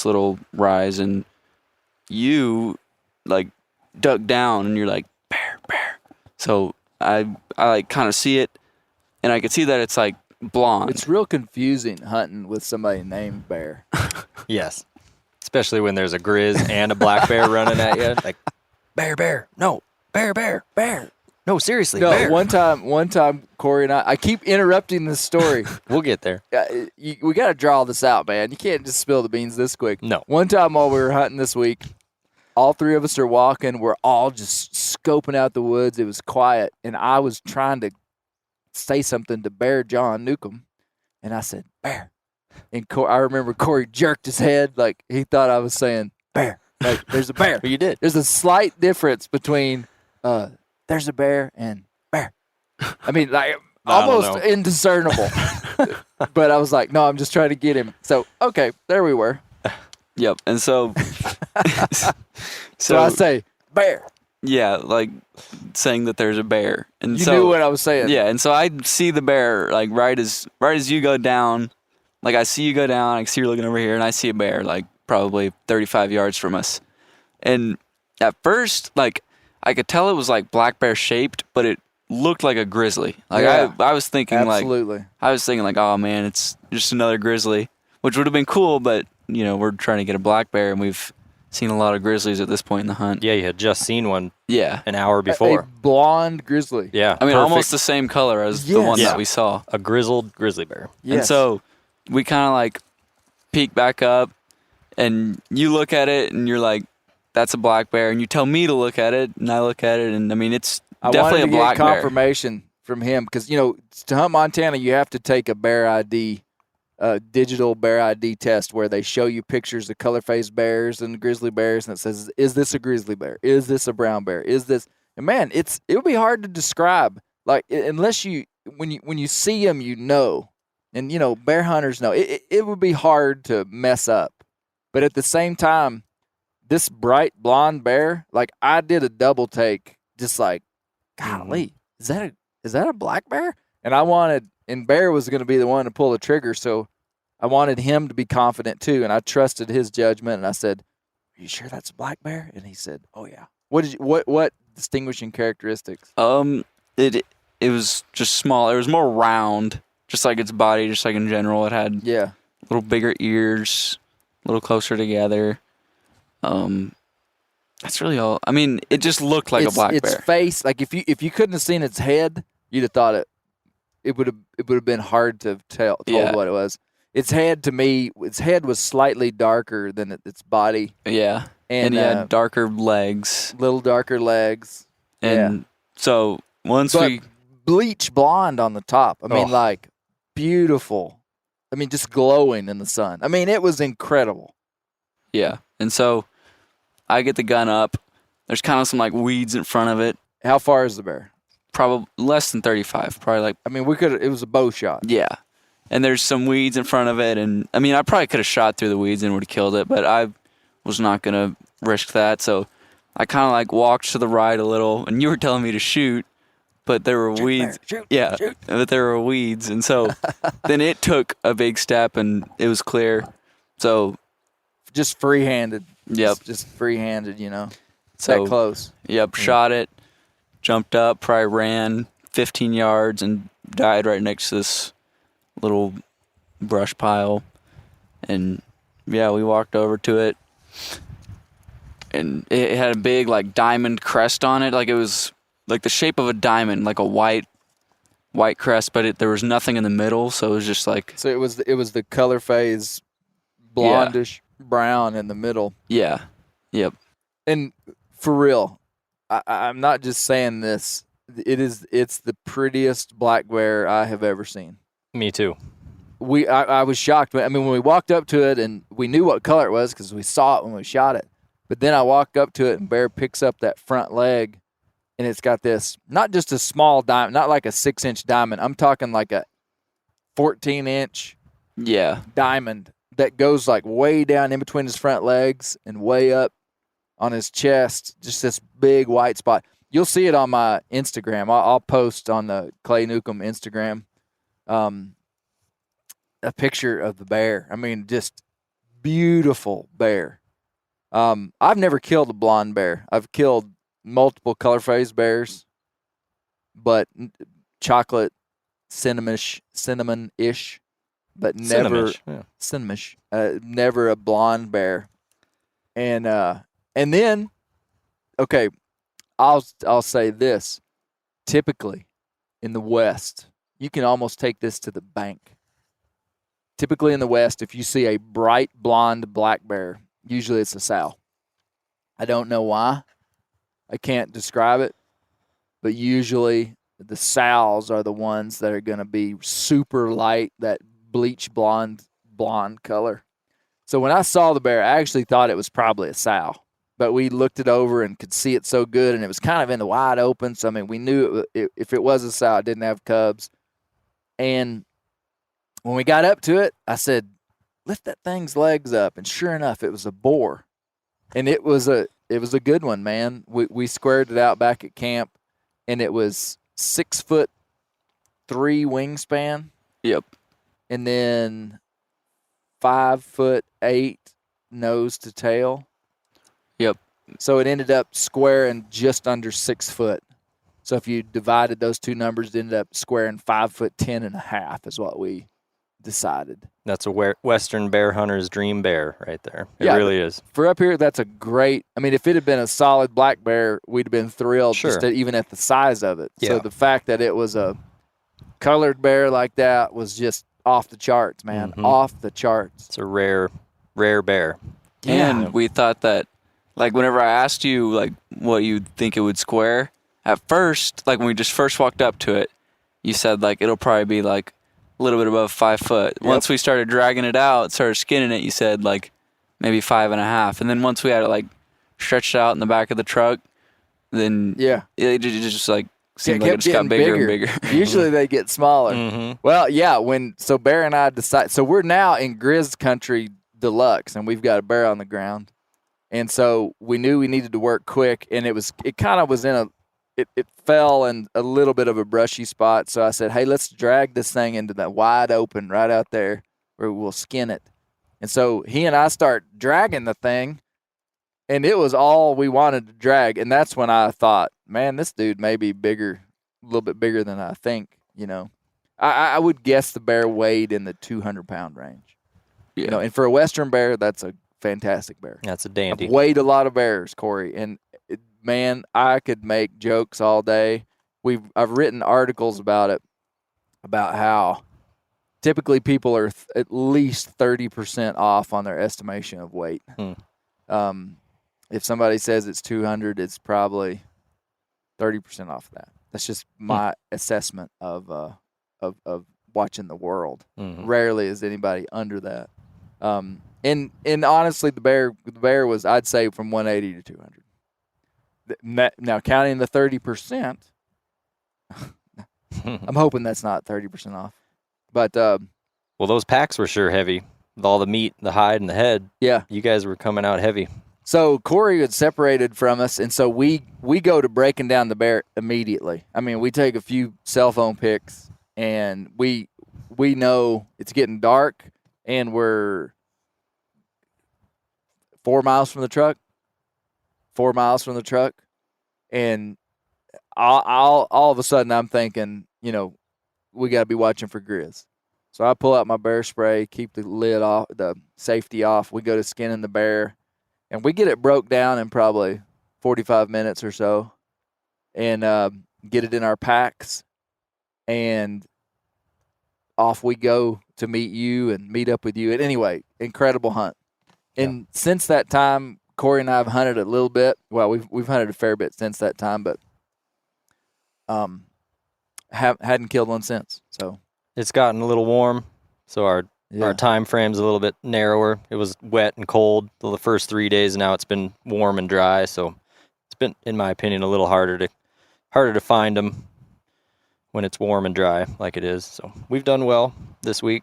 little rise, and you like duck down, and you're like, bear. So I like kind of see it, and I could see that it's like blonde. It's real confusing hunting with somebody named Bear. Yes. Especially when there's a grizz and a black bear running at you. Like, bear. No. Bear. No, seriously, No, bear. one time, Cory and I keep interrupting this story. We'll get there. We got to draw this out, man. You can't just spill the beans this quick. No. One time while we were hunting this week, all three of us are walking. We're all just scoping out the woods. It was quiet, and I was trying to say something to Bear Newcomb, and I said, Bear. And I remember Cory jerked his head like he thought I was saying, bear. Like, there's a bear. You did. There's a slight difference between there's a bear and bear. I mean, like, almost indiscernible. But I was like, no, I'm just trying to get him. So, okay, there we were. Yep. And so So I say, bear. Yeah, like saying that there's a bear. And You so, knew what I was saying. Yeah, and so I see the bear like right as you go down. Like, I see you go down, I see you're looking over here, and I see a bear like probably 35 yards from us. And at first, like, I could tell it was like black bear shaped, but it looked like a grizzly. Like, Yeah, I was thinking absolutely. like, oh man, it's just another grizzly, which would have been cool, but you know, we're trying to get a black bear, and we've seen a lot of grizzlies at this point in the hunt. Yeah, you had just seen one Yeah. an hour before. A blonde grizzly. Yeah. I mean, perfect. almost the same color as the one Yeah. that we saw. A grizzled grizzly bear. Yes. And so we kind of like peek back up, and you look at it, and you're like, that's a black bear. And you tell me to look at it, and I look at it, and I mean, it's definitely a black I wanted to get bear. confirmation from him because, you know, to hunt Montana, you have to take a bear ID, digital bear ID test where they show you pictures of color-phased bears and grizzly bears, and it says, is this a grizzly bear? Is this a brown bear? Is this? And man, it would be hard to describe, like, unless when you see them, you know. And, you know, bear hunters know. It would be hard to mess up. But at the same time, this bright blonde bear, like, I did a double take, just like, golly, is that is that a black bear? And and Bear was going to be the one to pull the trigger, so I wanted him to be confident too, and I trusted his judgment, and I said, "Are you sure that's a black bear?" And he said, "Oh yeah." What distinguishing characteristics? It was just small. It was more round, just like its body, just like in general. It had a little bigger ears, a little closer together. That's really all. I mean, it just looked like a black bear. Its face, like if you couldn't have seen its head, you'd have thought it would have been hard to told what it was. Its head, to me, its head was slightly darker than its body. Yeah, and it had darker legs, little darker legs, and so we bleach blonde on the top. I mean, like beautiful. I mean, just glowing in the sun. I mean, it was incredible. Yeah, and so I get the gun up. There's kind of some like weeds in front of it. How far is the bear? Probably less than 35. Probably like. I mean, it was a bow shot. Yeah, and there's some weeds in front of it, and I mean, I probably could have shot through the weeds and would have killed it, but I was not gonna risk that. So I kind of like walked to the right a little, and you were telling me to shoot, but there were weeds. Bear, shoot. But there were weeds, and so then it took a big step, and it was clear. So just free-handed. Yep. Just free-handed, So, that close. Yep, shot it, jumped up, probably ran 15 yards and died right next to this little brush pile. And, yeah, we walked over to it. And it had a big, like, diamond crest on it. Like, it was, like, the shape of a diamond, like a white crest, but there was nothing in the middle, so it was just like... So it was the color phase blondish brown in the middle. Yeah. Yep. And for real, I'm not just saying this. It's the prettiest black bear I have ever seen. Me too. I was shocked. I mean, when we walked up to it, and we knew what color it was because we saw it when we shot it. But then I walked up to it, and Bear picks up that front leg, and it's got this, not just a small diamond, not like a 6-inch diamond. I'm talking like a 14-inch diamond that goes like way down in between his front legs and way up on his chest, just this big white spot. You'll see it on my Instagram. I'll post on the Clay Newcomb Instagram a picture of the bear. I mean, just beautiful bear. I've never killed a blonde bear. I've killed multiple color phase bears, but chocolate, cinnamon-ish, but never cinnamish. Never a blonde bear. And then, okay, I'll say this. Typically, in the West, you can almost take this to the bank. Typically in the West, if you see a bright blonde black bear, usually it's a sow. I don't know why. I can't describe it, but usually the sows are the ones that are going to be super light, that bleach blonde color. So when I saw the bear, I actually thought it was probably a sow, but we looked it over and could see it so good, and it was kind of in the wide open. So, I mean, we knew if it was a sow, it didn't have cubs. And when we got up to it, I said, lift that thing's legs up. And sure enough, it was a boar. And it was a good one, man. We squared it out back at camp, and it was 6'3" wingspan. Yep. And then 5'8" nose to tail. Yep. So it ended up squaring just under 6 foot. So if you divided those two numbers, it ended up squaring 5'10.5" is what we decided. That's a Western bear hunter's dream bear right there. It really is. For up here, that's a great, I mean, if it had been a solid black bear, we'd have been thrilled Sure. even at the size of it. Yeah. So the fact that it was a colored bear like that was just off the charts, man. Mm-hmm. Off the charts. It's a rare bear. And we thought that, like, whenever I asked you, like, what you think it would square, at first, like, when we just first walked up to it, you said, like, it'll probably be, like, a little bit above 5 foot. Yep. Once we started dragging it out, started skinning it, you said, like, maybe 5.5. And then once we had it, like, stretched out in the back of the truck, then it just, like, seemed like it just got bigger and bigger. Usually they get smaller. Mm-hmm. Well, yeah, so Bear and I decided, so we're now in Grizz Country Deluxe, and we've got a bear on the ground. And so we knew we needed to work quick, and it kind of was in it fell in a little bit of a brushy spot. So I said, hey, let's drag this thing into that wide open right out there where we'll skin it. And so he and I start dragging the thing, and it was all we wanted to drag. And that's when I thought, man, this dude may be bigger, a little bit bigger than I think, you know. I would guess the bear weighed in the 200-pound range. Yeah. You know, and for a Western bear, that's a fantastic bear. That's a dandy. I've weighed a lot of bears, Cory, and man, I could make jokes all day. I've written articles about it, about how typically people are at least 30% off on their estimation of weight. If somebody says it's 200, it's probably 30% off of that. That's just my assessment of watching the world. Rarely is anybody under that. And honestly, the bear was, I'd say, from 180 to 200. Now counting the 30%, I'm hoping that's not 30% off. But well, those packs were sure heavy with all the meat, the hide, and the head. Yeah, you guys were coming out heavy. So Cory had separated from us, and so we go to breaking down the bear immediately. I mean, we take a few cell phone pics, and we know it's getting dark, and we're 4 miles from the truck. 4 miles from the truck, and all of a sudden I'm thinking, you know, we got to be watching for grizz. So I pull out my bear spray, keep the lid off, the safety off. We go to skinning the bear, and we get it broke down in probably 45 minutes or so, and get it in our packs, and off we go to meet you and meet up with you. And anyway, incredible hunt. And since that time, Cory and I have hunted a little bit. Well, we've hunted a fair bit since that time, but hadn't killed one since. So it's gotten a little warm, so our time frame's a little bit narrower. It was wet and cold the first 3 days, and now it's been warm and dry. So it's been, in my opinion, a little harder to find them when it's warm and dry like it is. So we've done well this week.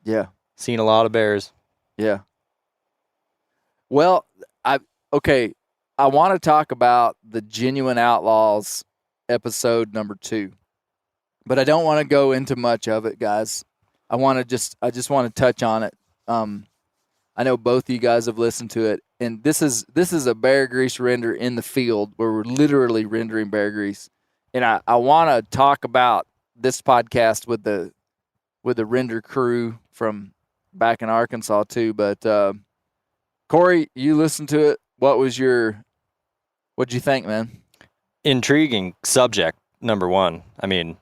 Yeah, seen a lot of bears. Yeah. Well, I want to talk about the Genuine Outlaws episode number 2, but I don't want to go into much of it, guys. I just want to touch on it. I know both of you guys have listened to it, and this is a bear grease render in the field where we're literally rendering bear grease, and I want to talk about this podcast with the render crew from back in Arkansas too, but. Cory, you listened to it. What'd you think, man? Intriguing subject, number one. I mean,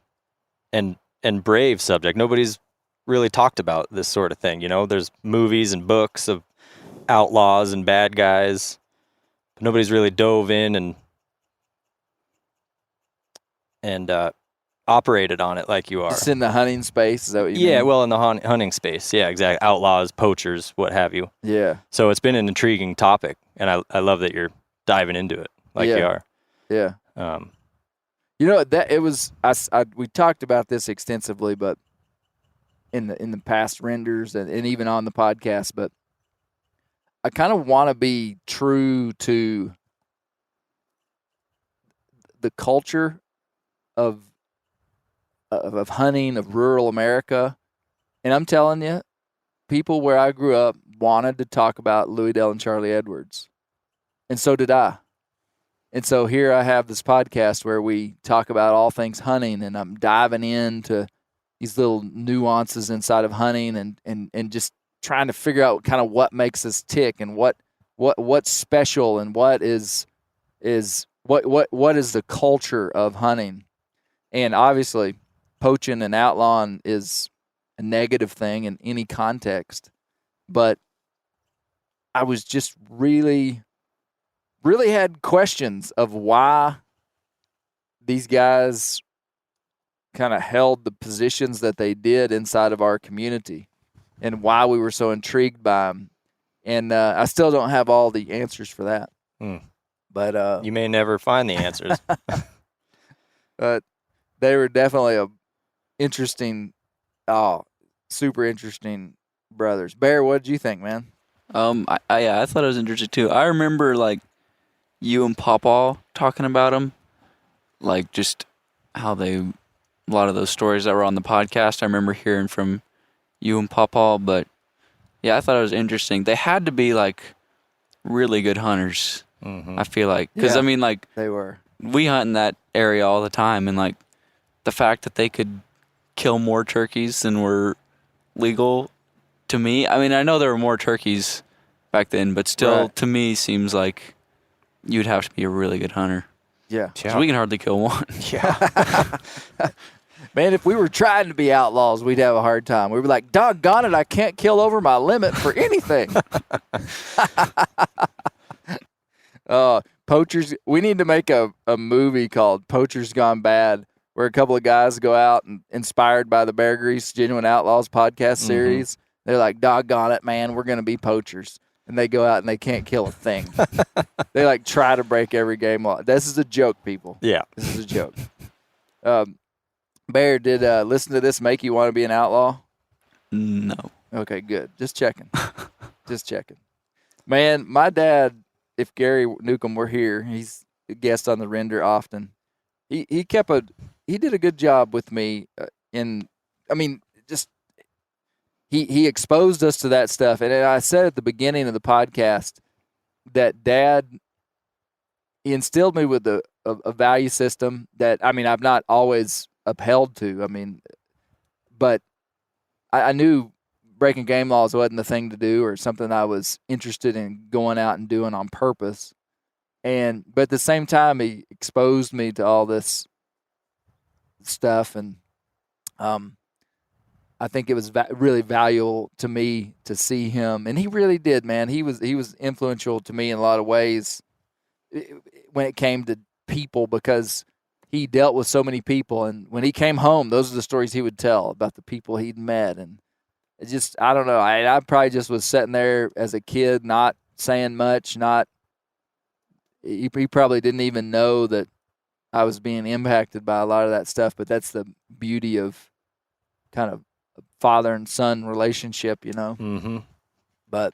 and brave subject. Nobody's really talked about this sort of thing. You know, there's movies and books of outlaws and bad guys, but nobody's really dove in and operated on it like you are. Just in the hunting space, is that what you mean? Yeah, well, in the hunting space. Yeah, exactly. Outlaws, poachers, what have you. Yeah. So it's been an intriguing topic, and I love that you're diving into it like you are. Yeah. You know, that it was we talked about this extensively, but in the past renders and even on the podcast, but I kind of want to be true to the culture of hunting, of rural America. And I'm telling you, people where I grew up wanted to talk about Louis Dell and Charlie Edwards. And so did I. And so here I have this podcast where we talk about all things hunting, and I'm diving into these little nuances inside of hunting and just trying to figure out kind of what makes us tick and what's special and what is the culture of hunting. And obviously, poaching and outlawing is a negative thing in any context. But I was just really had questions of why these guys kind of held the positions that they did inside of our community and why we were so intrigued by them. And I still don't have all the answers for that. But you may never find the answers. But they were definitely super interesting brothers. Bear, what did you think, man? I thought it was interesting too. I remember like you and Pawpaw talking about them like just how a lot of those stories that were on the podcast, I remember hearing from you and Pawpaw, but yeah, I thought it was interesting. They had to be like really good hunters, I feel like. Because, Yeah. I mean, like, They were. we hunt in that area all the time, and like the fact that they could kill more turkeys than were legal to me. I mean, I know there were more turkeys back then, but still, Right. to me, seems like you'd have to be a really good hunter. Yeah. 'Cause we can hardly kill one. Man, if we were trying to be outlaws, we'd have a hard time. We'd be like, doggone it, I can't kill over my limit for anything. Poachers, we need to make a movie called Poachers Gone Bad, where a couple of guys go out and inspired by the Bear Grease Genuine Outlaws podcast series. They're like, doggone it, man, we're going to be poachers. And they go out and they can't kill a thing. They like try to break every game law. This is a joke, people. Yeah. This is a joke. Bear, did listen to this make you want to be an outlaw? No. Okay, good. Just checking. Just checking. Man, my dad, if Gary Newcomb were here, he's a guest on the Render often. He did a good job with me he exposed us to that stuff. And I said at the beginning of the podcast that Dad, he instilled me with a value system that, I mean, I've not always upheld to. I mean, but I knew breaking game laws wasn't the thing to do or something I was interested in going out and doing on purpose. But at the same time, he exposed me to all this stuff, and I think it was really valuable to me to see him, and he really did, man. He was influential to me in a lot of ways when it came to people, because he dealt with so many people, and when he came home, those are the stories he would tell about the people he'd met, and it just, I don't know, I probably just was sitting there as a kid, not saying much, he probably didn't even know that I was being impacted by a lot of that stuff, but that's the beauty of kind of father and son relationship, you know. Mm-hmm. But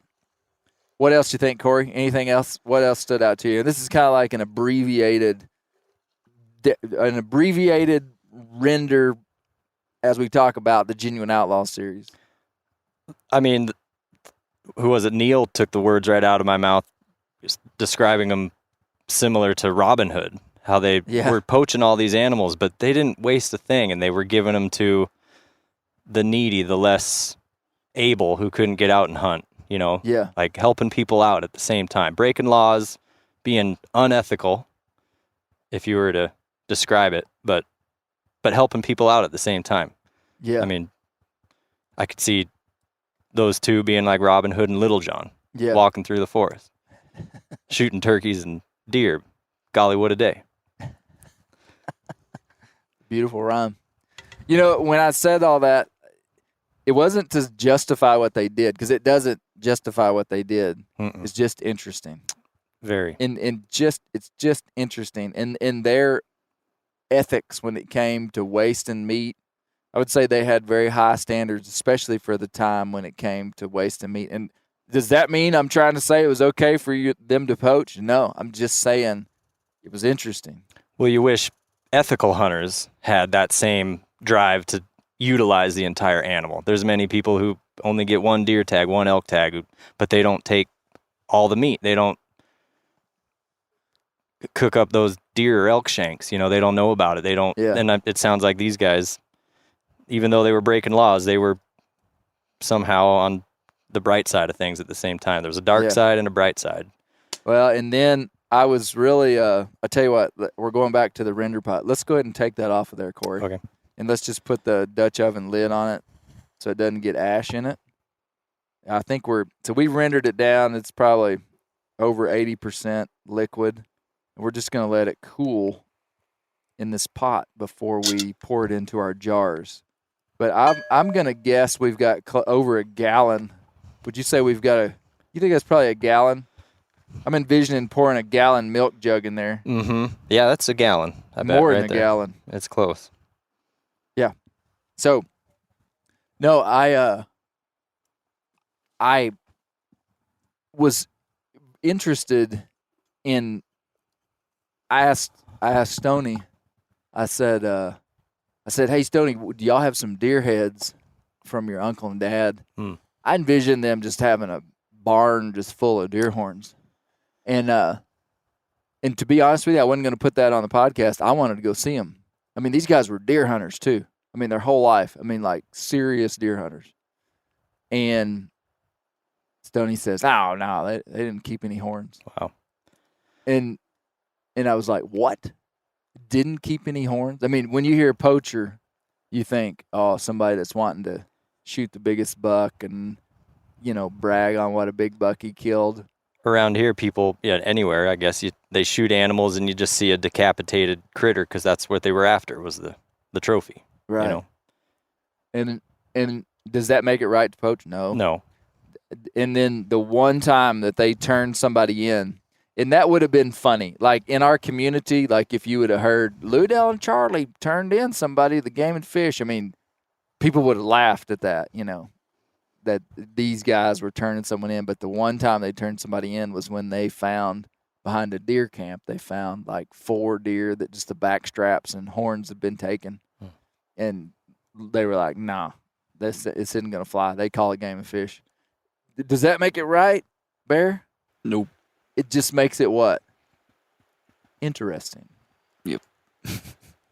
what else do you think, Cory? Anything else? What else stood out to you? This is kind of like an abbreviated render as we talk about the Genuine Outlaw series. I mean, who was it? Neil took the words right out of my mouth, just describing them similar to Robin Hood, how they were poaching all these animals, but they didn't waste a thing, and they were giving them to the needy, the less able, who couldn't get out and hunt, you know? Yeah. Like helping people out at the same time, breaking laws, being unethical, if you were to describe it, but helping people out at the same time. Yeah. I mean, I could see those two being like Robin Hood and Little John, walking through the forest, shooting turkeys and deer. Golly, what a day. Beautiful rhyme. You know, when I said all that, it wasn't to justify what they did, because it doesn't justify what they did. Mm-mm. It's just interesting. Very. It's just interesting. In their ethics when it came to wasting meat, I would say they had very high standards, especially for the time when it came to wasting meat. And does that mean I'm trying to say it was okay for them to poach? No, I'm just saying it was interesting. Well, you wish ethical hunters had that same drive to utilize the entire animal. There's many people who only get one deer tag, one elk tag, but they don't take all the meat. They don't cook up those deer or elk shanks. You know, they don't know about it. They don't. Yeah. And it sounds like these guys, even though they were breaking laws, they were somehow on the bright side of things at the same time. There was a dark side and a bright side. Well, and then I was really, I tell you what, we're going back to the render pot. Let's go ahead and take that off of there, Cory. Okay. And let's just put the Dutch oven lid on it so it doesn't get ash in it. I think we rendered it down. It's probably over 80% liquid. We're just going to let it cool in this pot before we pour it into our jars. But I'm going to guess we've got over a gallon. Would you say you think that's probably a gallon? I'm envisioning pouring a gallon milk jug in there. Mm-hmm. Yeah, that's a gallon. I bet, More right than a there. gallon. It's close. Yeah. So, no, I was interested in. I asked Stoney I said, hey, Stoney, do y'all have some deer heads from your uncle and dad? I envisioned them just having a barn just full of deer horns. And to be honest with you, I wasn't going to put that on the podcast. I wanted to go see them. I mean, these guys were deer hunters too. I mean, their whole life. I mean, like serious deer hunters. And Stoney says, "Oh no, they didn't keep any horns." Wow. And I was like, "What? Didn't keep any horns?" I mean, when you hear poacher, you think, "Oh, somebody that's wanting to shoot the biggest buck and brag on what a big buck he killed." Around here, people, anywhere, I guess, they shoot animals and you just see a decapitated critter because that's what they were after, was the trophy. Right. And does that make it right to poach? No. No. And then the one time that they turned somebody in, and that would have been funny. Like in our community, like if you would have heard Ludell and Charlie turned in somebody, the Game and Fish, I mean, people would have laughed at that, that these guys were turning someone in. But the one time they turned somebody in was when they found behind a deer camp, they found like 4 deer that just the back straps and horns had been taken. And they were like, nah, this isn't going to fly. They call it Game and Fish. Does that make it right, Bear? Nope. It just makes it what? Interesting. Yep.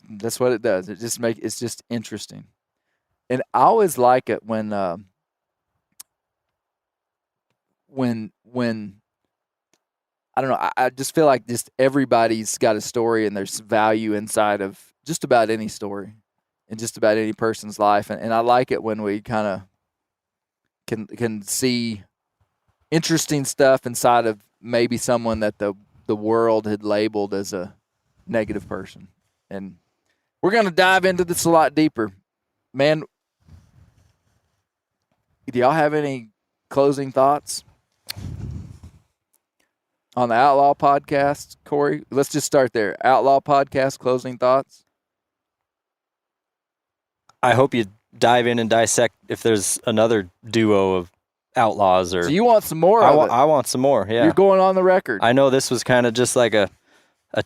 That's what it does. It's just interesting. And I always like it when I don't know, I just feel like just everybody's got a story and there's value inside of just about any story and just about any person's life. And I like it when we kind of can see interesting stuff inside of maybe someone that the world had labeled as a negative person. And we're going to dive into this a lot deeper. Man, do y'all have any closing thoughts on the Outlaw podcast, Cory? Let's just start there. Outlaw podcast, closing thoughts? I hope you dive in and dissect if there's another duo of outlaws. Or so you want some more of it? I want some more, yeah. You're going on the record. I know this was kind of just like a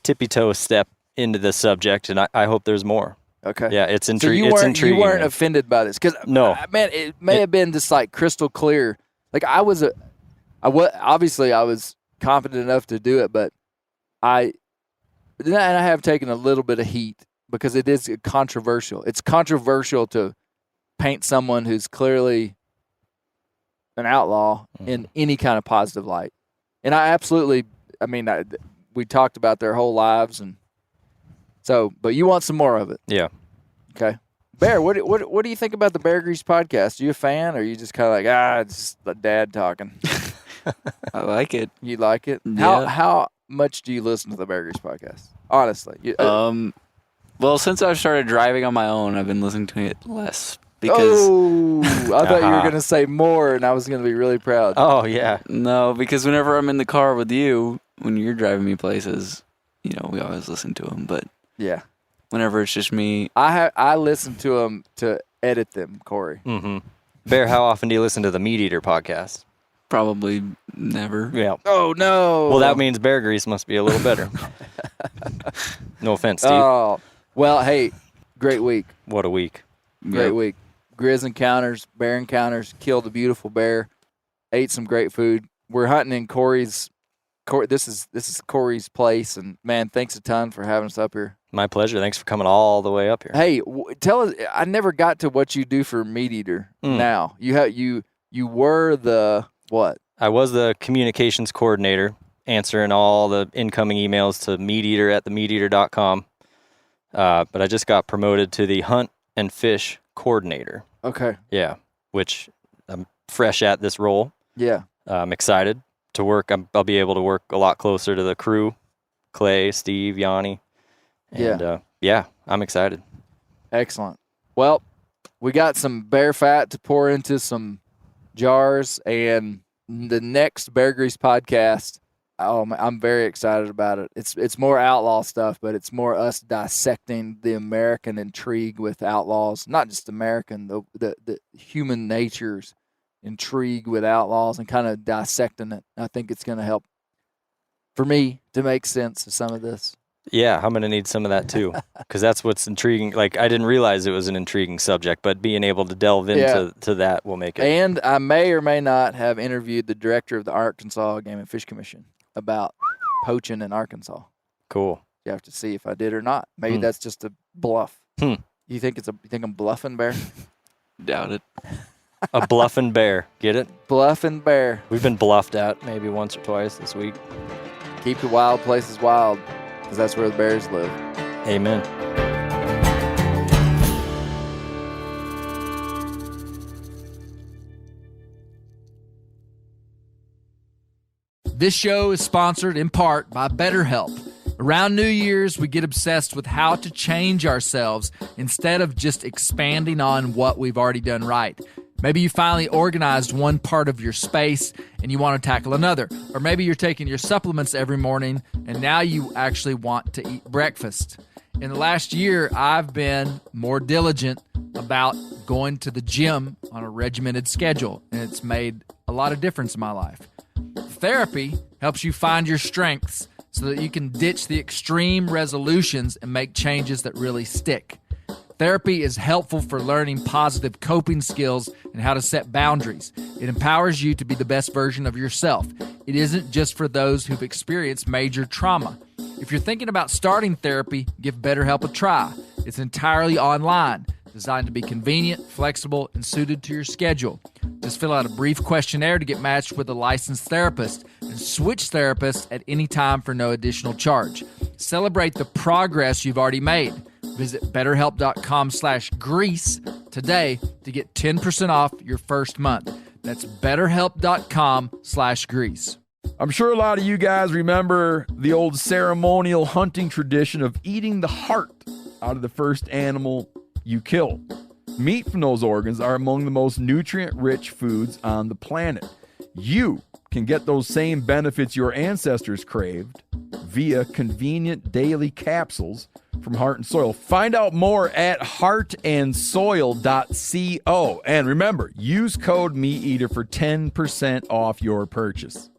tippy-toe step into the subject, and I hope there's more. Okay. Yeah, it's So intriguing. you weren't offended by this? Because, No. Man, it may have been just like crystal clear. Like obviously I was confident enough to do it, but I have taken a little bit of heat because it is controversial. It's controversial to paint someone who's clearly an outlaw in any kind of positive light. And we talked about their whole lives, and so, but you want some more of it. Yeah. Okay. Bear, what do you think about the Bear Grease podcast? Are you a fan, or are you just kind of like, it's just the dad talking? I like it. You like it? Yeah. How much do you listen to the Bear Grease podcast? Honestly. Well, since I've started driving on my own, I've been listening to it less because I thought you were going to say more, and I was going to be really proud. Oh, yeah. No, because whenever I'm in the car with you, when you're driving me places, we always listen to them. But yeah, whenever it's just me, I listen to them to edit them, Cory. Mm-hmm. Bear, how often do you listen to the MeatEater podcast? probably never. Yeah. Oh, no. Well, that means Bear Grease must be a little better. No offense, Steve. Oh, well, hey, great week. What a week. Great week. Grizz encounters, bear encounters, killed a beautiful bear, ate some great food. We're hunting in Cory's. This is Cory's place, and man, thanks a ton for having us up here. My pleasure. Thanks for coming all the way up here. Hey, tell us. I never got to what you do for MeatEater. Now you were the what? I was the communications coordinator, answering all the incoming emails to MeatEater@themeateater.com. But I just got promoted to the hunt and fish coordinator. Okay. Yeah, which I'm fresh at this role. Yeah. I'm excited to work. I'll be able to work a lot closer to the crew, Clay, Steve, Yanni. And yeah, I'm excited. Excellent. Well, we got some bear fat to pour into some jars, and the next Bear Grease podcast, I'm very excited about it. It's more outlaw stuff, but it's more us dissecting the American intrigue with outlaws, not just American, the human nature's intrigue with outlaws, and kind of dissecting it. I think it's going to help for me to make sense of some of this. Yeah, I'm going to need some of that too, because that's what's intriguing. Like, I didn't realize it was an intriguing subject, but being able to delve into to that will make it. And I may or may not have interviewed the director of the Arkansas Game and Fish Commission about poaching in Arkansas. Cool. You have to see if I did or not. Maybe that's just a bluff. You think I'm bluffing, Bear? Doubt it. A bluffing bear. Get it? Bluffing Bear. We've been bluffed at maybe once or twice this week. Keep the wild places wild, because that's where the bears live. Amen. This show is sponsored in part by BetterHelp. Around New Year's, we get obsessed with how to change ourselves instead of just expanding on what we've already done right. Maybe you finally organized one part of your space and you want to tackle another. Or maybe you're taking your supplements every morning and now you actually want to eat breakfast. In the last year, I've been more diligent about going to the gym on a regimented schedule, and it's made a lot of difference in my life. Therapy helps you find your strengths so that you can ditch the extreme resolutions and make changes that really stick. Therapy is helpful for learning positive coping skills and how to set boundaries. It empowers you to be the best version of yourself. It isn't just for those who've experienced major trauma. If you're thinking about starting therapy, give BetterHelp a try. It's entirely online, designed to be convenient, flexible, and suited to your schedule. Just fill out a brief questionnaire to get matched with a licensed therapist and switch therapists at any time for no additional charge. Celebrate the progress you've already made. Visit BetterHelp.com/Grease today to get 10% off your first month. That's BetterHelp.com/Grease. I'm sure a lot of you guys remember the old ceremonial hunting tradition of eating the heart out of the first animal you kill. Meat from those organs are among the most nutrient-rich foods on the planet. You can get those same benefits your ancestors craved via convenient daily capsules from Heart and Soil. Find out more at heartandsoil.co. And remember, use code MeatEater for 10% off your purchase.